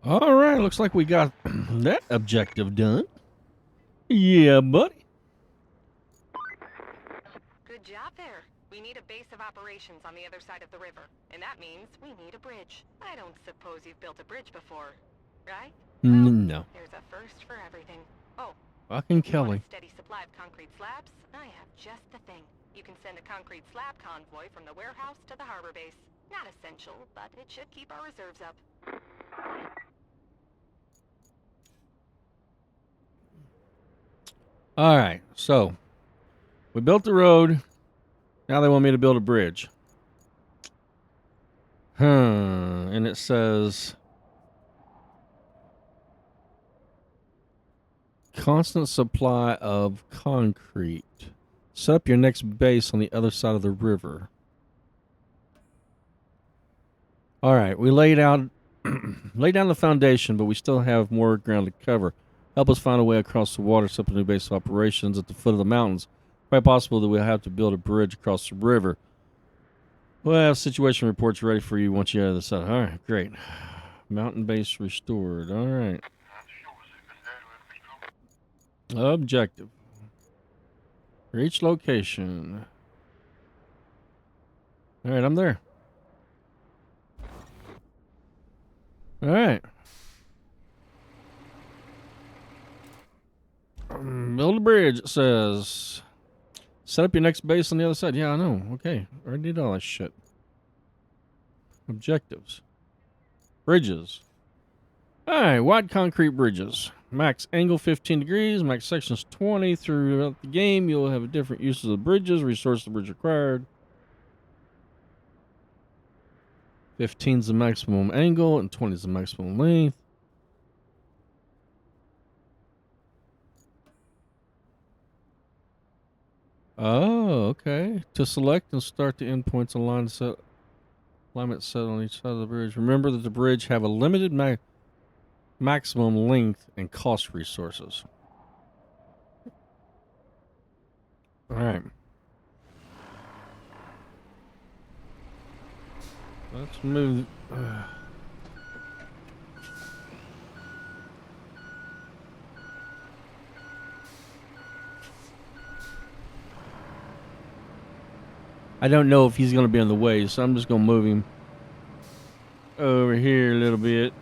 Speaker 1: All right, looks like we got that objective done. Yeah, buddy.
Speaker 3: Good job there. We need a base of operations on the other side of the river, and that means we need a bridge. I don't suppose you've built a bridge before, right? Well,
Speaker 1: No.
Speaker 3: there's a first for everything. Oh,
Speaker 1: Fucking
Speaker 3: if you want
Speaker 1: Kelly.
Speaker 3: a steady supply of concrete slabs, I have just the thing. You can send a concrete slab convoy from the warehouse to the harbor base. Not essential, but it should keep our reserves up.
Speaker 1: All right, so we built the road. Now they want me to build a bridge. And it says constant supply of concrete. Set up your next base on the other side of the river. All right, we laid down the foundation, but we still have more ground to cover. Help us find a way across the water, set up a new base of operations at the foot of the mountains. Quite possible that we'll have to build a bridge across the river. We'll have situation reports ready for you once you're out of the side. All right, great. Mountain base restored. All right. Objective. Reach location. All right, I'm there. All right. Build a bridge, it says. Set up your next base on the other side. Yeah, I know. Okay. I already did all that shit. Objectives. Bridges. All right. Wide concrete bridges. Max angle 15 degrees. Max sections 20. Throughout the game, you'll have different uses of bridges. Resource the bridge required. 15 is the maximum angle and 20 is the maximum length. Oh, okay. To select and start the endpoints alignment set on each side of the bridge. Remember that the bridge have a limited maximum length and cost resources. All right. Let's move. I don't know if he's going to be in the way, so I'm just going to move him over here a little bit.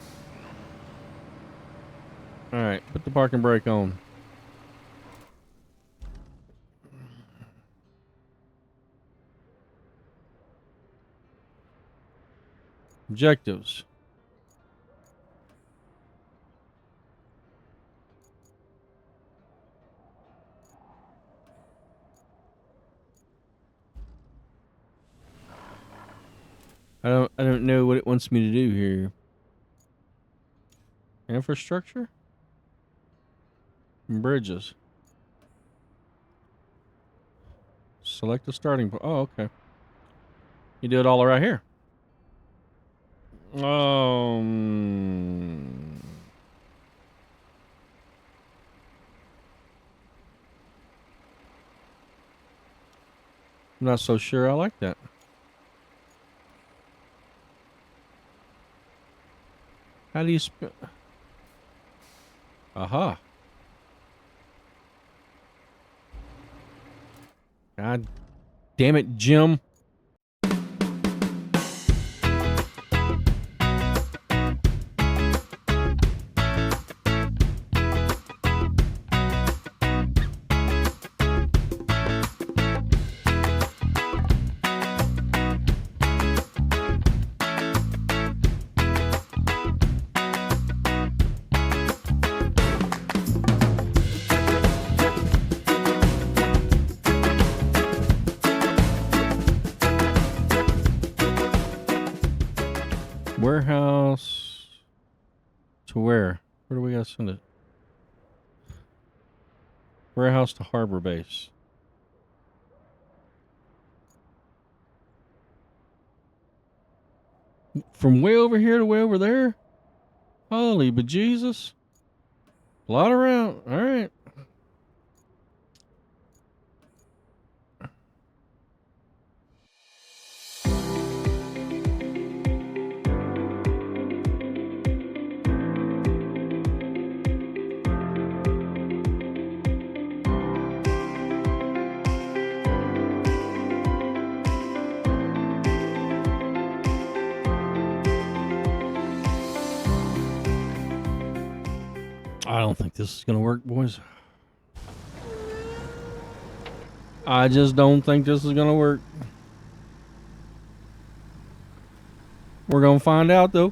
Speaker 1: All right, put the parking brake on. Objectives. I don't know what it wants me to do here. Infrastructure? And bridges. Select the starting point. Oh, okay. You do it all right here. I'm not so sure I like that. How do you spell? Aha. God damn it, Jim. Warehouse to where? Where do we gotta send it? Warehouse to harbor base. From way over here to way over there? Holy bejesus. A lot around. All right. I don't think this is going to work, boys. I just don't think this is going to work. We're going to find out, though.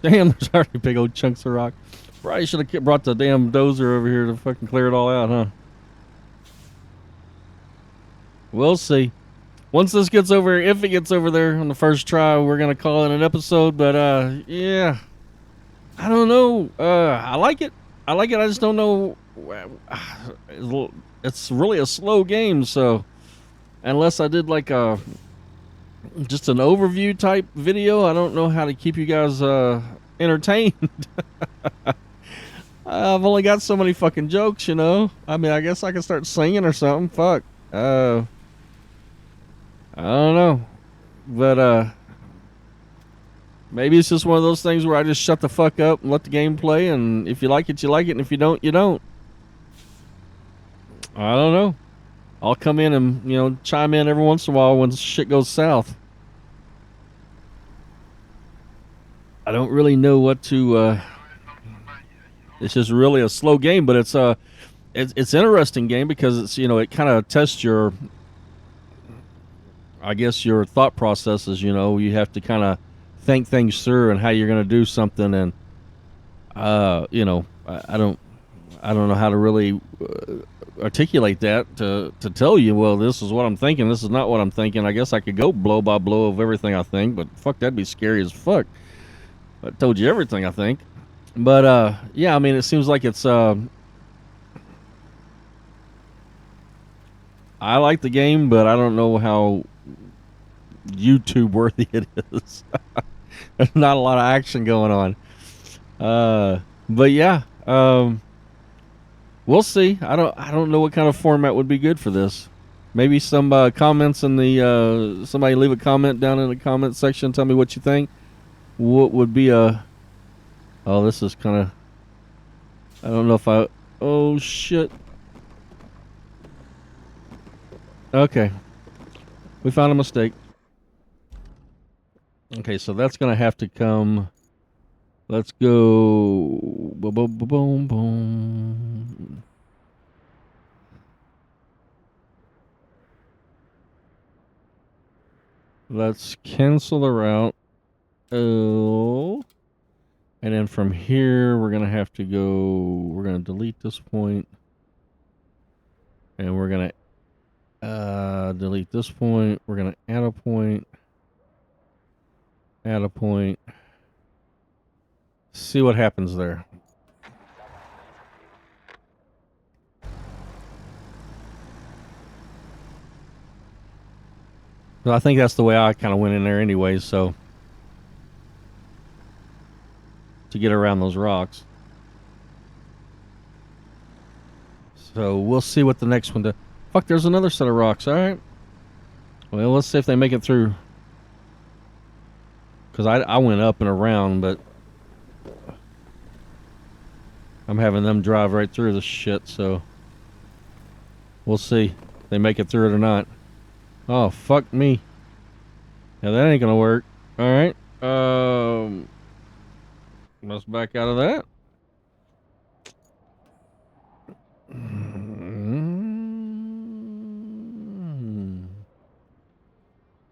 Speaker 1: Damn, there's already big old chunks of rock. Probably should have brought the damn dozer over here to fucking clear it all out, huh? We'll see. Once this gets over, if it gets over there on the first try, we're going to call it an episode. But, yeah. I don't know. I like it. I just don't know. It's really a slow game, so unless I did like just an overview type video, I don't know how to keep you guys entertained. I've only got so many fucking jokes, you know. I mean, I guess I can start singing or something. Fuck. I don't know. But maybe it's just one of those things where I just shut the fuck up and let the game play, and if you like it, you like it, and if you don't, you don't. I don't know. I'll come in and, you know, chime in every once in a while when shit goes south. I don't really know what to it's just really a slow game, but it's interesting game because it's, you know, it kind of tests your, I guess, your thought processes. You know, you have to kind of think things through and how you're going to do something, and you know, I don't know how to really articulate that to tell you, well, this is what I'm thinking, this is not what I'm thinking. I guess I could go blow by blow of everything I think, but fuck, that'd be scary as fuck. I told you everything I think. But yeah, I mean, it seems like it's I like the game, but I don't know how YouTube worthy it is. There's not a lot of action going on. But yeah, we'll see. I don't know what kind of format would be good for this. Maybe some comments in the somebody leave a comment down in the comment section. Tell me what you think. What would be a? Oh, this is kind of. I don't know if I. Oh shit. Okay, we found a mistake. Okay, so that's gonna have to come. Let's go. Boom, boom, boom, boom. Let's cancel the route. Oh. And then from here, we're going to have to go. We're going to delete this point. And we're going to delete this point. We're going to add a point. Add a point. See what happens there. I think that's the way I kind of went in there anyway, so. To get around those rocks. So we'll see what the next one does. Fuck, there's another set of rocks, alright. Well, let's see if they make it through. Because I went up and around, but I'm having them drive right through this shit, so we'll see if they make it through it or not. Oh, fuck me. Yeah, that ain't gonna work. Alright. Let's back out of that.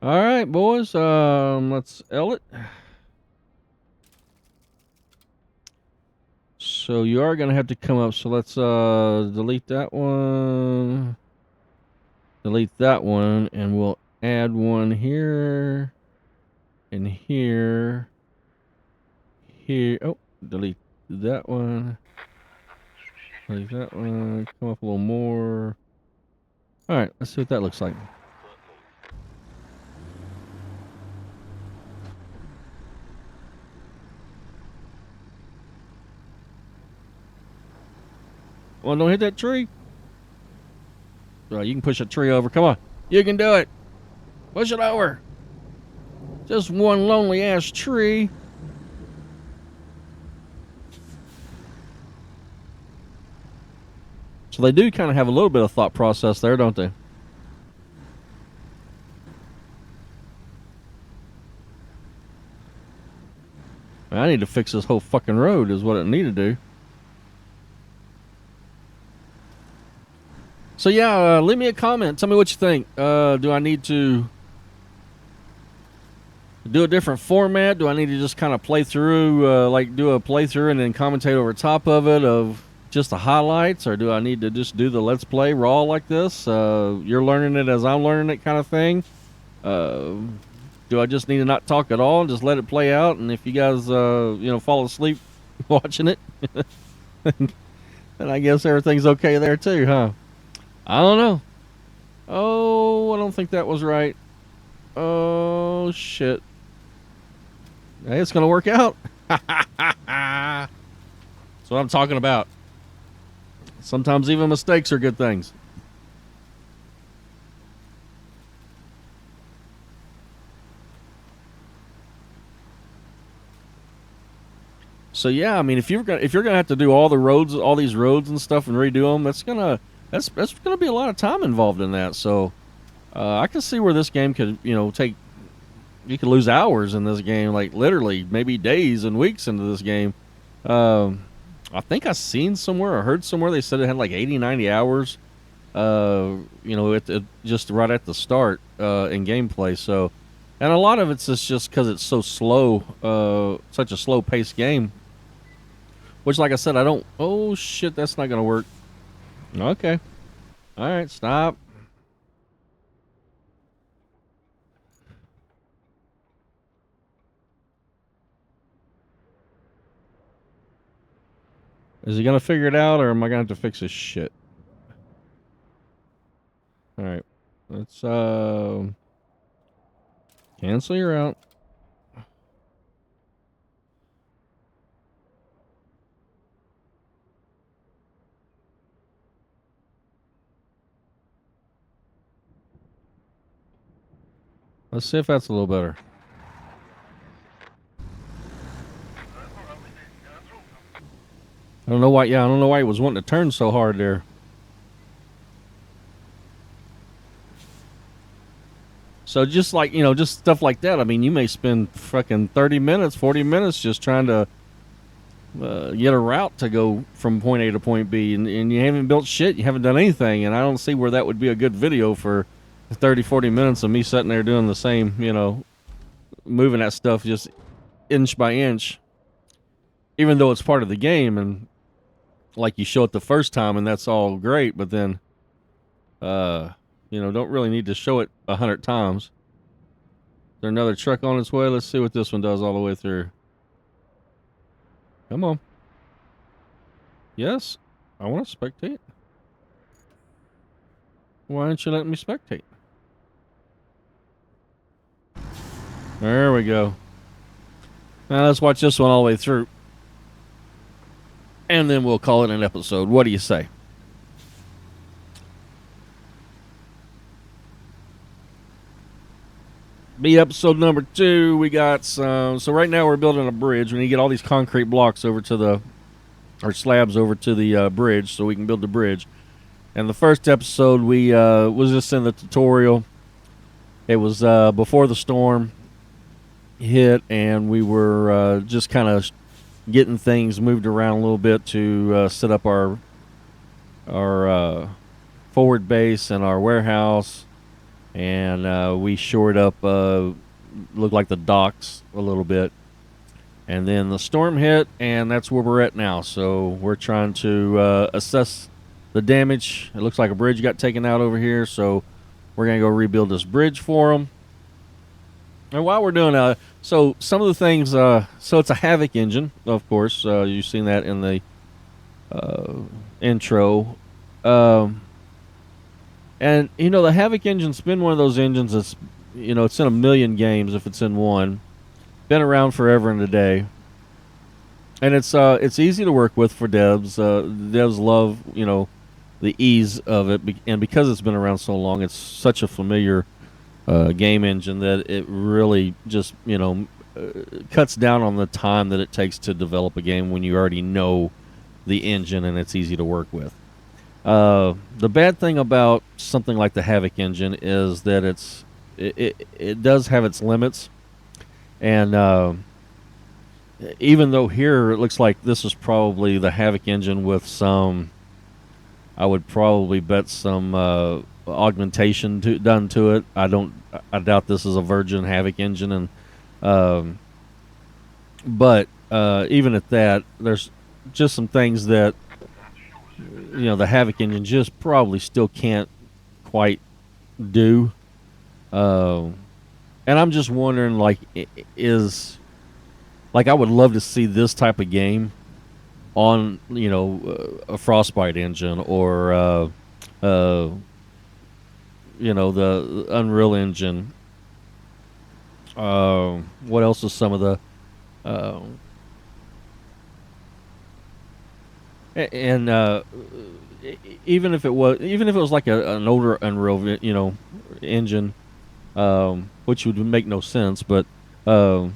Speaker 1: Alright, boys. Let's L it. So you are going to have to come up. So let's delete that one. Delete that one. And we'll add one here. And here. Here. Oh, delete that one. Delete that one. Come up a little more. Alright, let's see what that looks like. Well, don't hit that tree. You can push a tree over. Come on. You can do it. Push it over. Just one lonely ass tree. So they do kind of have a little bit of thought process there, don't they? I need to fix this whole fucking road is what it need to do. So yeah, leave me a comment. Tell me what you think. Do I need to do a different format? Do I need to just kind of play through, like do a playthrough and then commentate over top of it of just the highlights? Or do I need to just do the let's play raw like this? You're learning it as I'm learning it kind of thing. Do I just need to not talk at all and just let it play out? And if you guys, fall asleep watching it, then I guess everything's okay there too, huh? I don't know. Oh, I don't think that was right. Oh, shit. Hey, it's going to work out. That's what I'm talking about. Sometimes even mistakes are good things. So yeah, I mean, if you're gonna have to do all these roads and stuff, and redo them, that's gonna be a lot of time involved in that. So I can see where this game could, take. You could lose hours in this game, like literally, maybe days and weeks into this game. I think I seen somewhere or heard somewhere they said it had like 80, 90 hours. Just right at the start in gameplay. So, and a lot of it's just because it's so slow, such a slow paced game. Which, like I said, I don't. Oh shit, that's not gonna work. Okay, all right, stop. Is he gonna figure it out, or am I gonna have to fix his shit? All right, let's cancel your out. Let's see if that's a little better. I don't know why. Yeah, I don't know why he was wanting to turn so hard there. So just like, just stuff like that. I mean, you may spend fucking 30 minutes, 40 minutes just trying to get a route to go from point A to point B, and you haven't built shit. You haven't done anything, and I don't see where that would be a good video for 30, 40 minutes of me sitting there doing the same, moving that stuff just inch by inch, even though it's part of the game, and like you show it the first time, and that's all great, but then, don't really need to show it 100 times. Is there another truck on its way? Let's see what this one does all the way through. Come on. Yes, I want to spectate. Why aren't you letting me spectate? There we go. Now let's watch this one all the way through. And then we'll call it an episode. What do you say? Be episode number 2. We got some. So right now we're building a bridge. We need to get all these concrete blocks over to slabs over to the bridge so we can build the bridge. And the first episode we was just in the tutorial. It was before the storm hit, and we were just kind of getting things moved around a little bit to set up our forward base and our warehouse, and we shored up looked like the docks a little bit, and then the storm hit, and that's where we're at now. So we're trying to assess the damage. It looks like a bridge got taken out over here, so we're gonna go rebuild this bridge for them. And while we're doing so some of the things, so it's a Havoc engine, of course. You've seen that in the intro. And, the Havoc engine's been one of those engines that's, it's in a million games if it's in one. Been around forever and a day. And it's easy to work with for devs. Devs love, the ease of it. And because it's been around so long, it's such a familiar game engine that it really just cuts down on the time that it takes to develop a game when you already know the engine and it's easy to work with. The bad thing about something like the Havoc engine is that it does have its limits, and even though here it looks like this is probably the Havoc engine with some, I would probably bet some augmentation done to it. I doubt this is a virgin Havoc engine, and but even at that, there's just some things that the Havoc engine just probably still can't quite do. And I'm just wondering, like, is like I would love to see this type of game on a Frostbite engine or the Unreal Engine. What else is some of the and even if it was like an older Unreal engine, which would make no sense, but I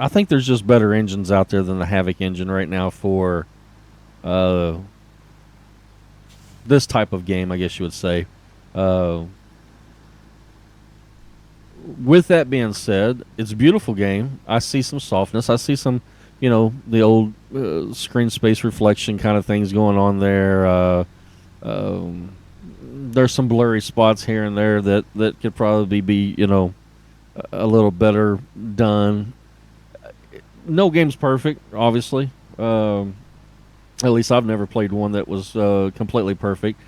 Speaker 1: think there's just better engines out there than the Havoc engine right now for this type of game, I guess you would say. With that being said, it's a beautiful game. I see some softness. I see some, the old screen space reflection kind of things going on there. There's some blurry spots here and there that could probably be, a little better done. No game's perfect, obviously. At least I've never played one that was completely perfect.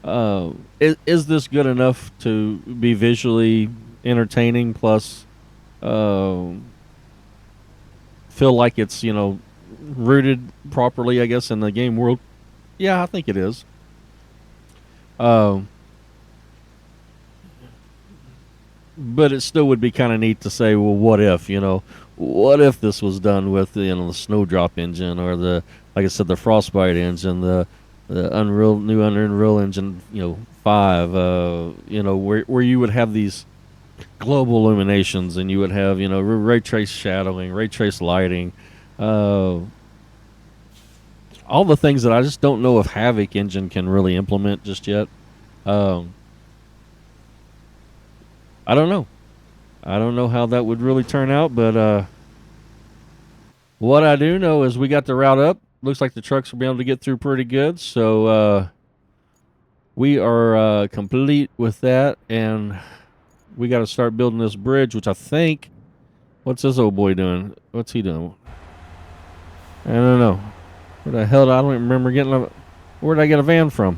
Speaker 1: Is this good enough to be visually entertaining plus feel like it's rooted properly, I guess, in the game world? Yeah, I think it is. But it still would be kind of neat to say, well, what if this was done with the Snowdrop engine or like I said, the Frostbite engine, the new Unreal Engine 5, where you would have these global illuminations and you would have ray trace shadowing, ray trace lighting, all the things that I just don't know if Havoc engine can really implement just yet. I don't know. I don't know how that would really turn out, but what I do know is we got the route up. Looks like the trucks will be able to get through pretty good, so we are complete with that, and we got to start building this bridge, which I think, what's this old boy doing? What's he doing? I don't know. Where the hell? I don't even remember where did I get a van from?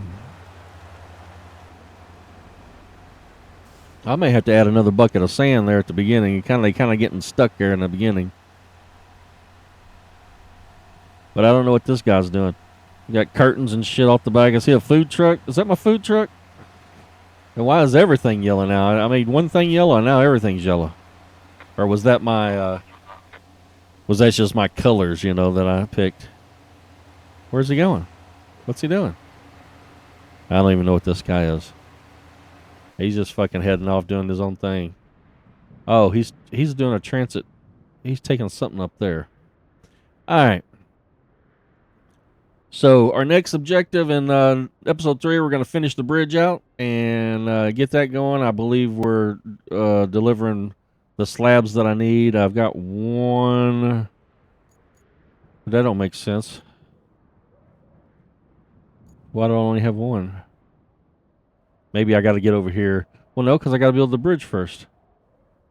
Speaker 1: I may have to add another bucket of sand there at the beginning. Kind of getting stuck there in the beginning. But I don't know what this guy's doing. You got curtains and shit off the back. I see a food truck. Is that my food truck? And why is everything yellow now? I made one thing yellow, and now everything's yellow. Or was that was that just my colors, that I picked? Where's he going? What's he doing? I don't even know what this guy is. He's just fucking heading off doing his own thing. Oh, he's doing a transit. He's taking something up there. All right. So our next objective in episode 3, we're going to finish the bridge out and get that going. I believe we're delivering the slabs that I need. I've got one. That don't make sense. Why do I only have one? Maybe I got to get over here. Well, no, because I got to build the bridge first.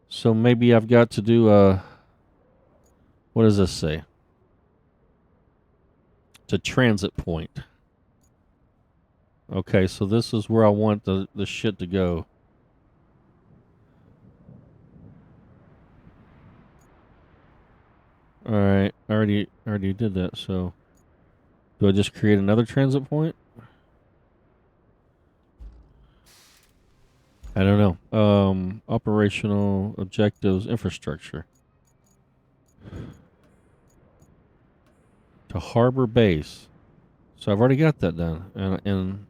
Speaker 1: So maybe I've got to do what does this say? It's a transit point. Okay, so this is where I want the shit to go. All right, I already did that. So do I just create another transit point? I don't know. Operational objectives, infrastructure. To harbor base. So I've already got that done. And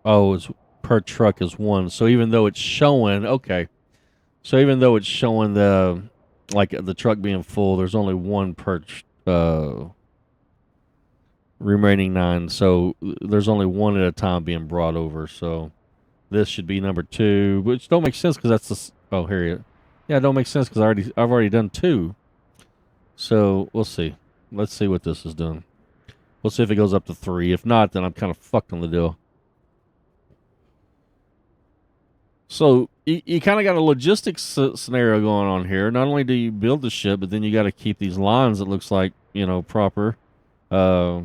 Speaker 1: oh, it's per truck is 1. So even though it's showing, okay. So even though it's showing the truck being full, there's only 1 per remaining 9, so there's only 1 at a time being brought over. So This should be number 2, which don't make sense because that's the. Oh, here it. Yeah, it don't make sense because I've already done 2. So we'll see. Let's see what this is doing. We'll see if it goes up to 3. If not, then I'm kind of fucked on the deal. So you kind of got a logistics scenario going on here. Not only do you build the ship, but then you got to keep these lines that looks like, proper. Yeah,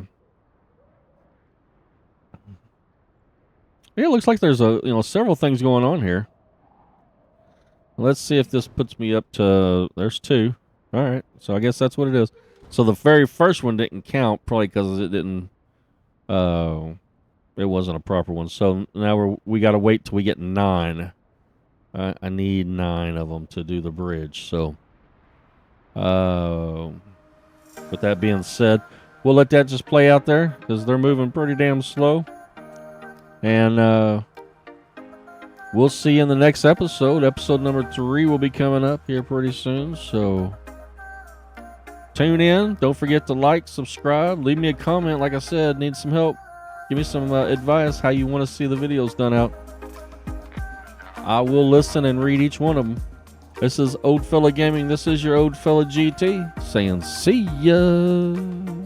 Speaker 1: it looks like there's several things going on here. Let's see if this puts me up to. There's 2. All right, so I guess that's what it is. So the very first one didn't count, probably because it didn't. It wasn't a proper one. So now we got to wait till we get 9. I need 9 of them to do the bridge. So, with that being said, we'll let that just play out there because they're moving pretty damn slow. And we'll see you in the next episode. Episode number 3 will be coming up here pretty soon. So tune in. Don't forget to like, subscribe, leave me a comment. Like I said, need some help. Give me some advice how you want to see the videos done out. I will listen and read each one of them. This is Old Fella Gaming. This is your Old Fella GT saying see ya.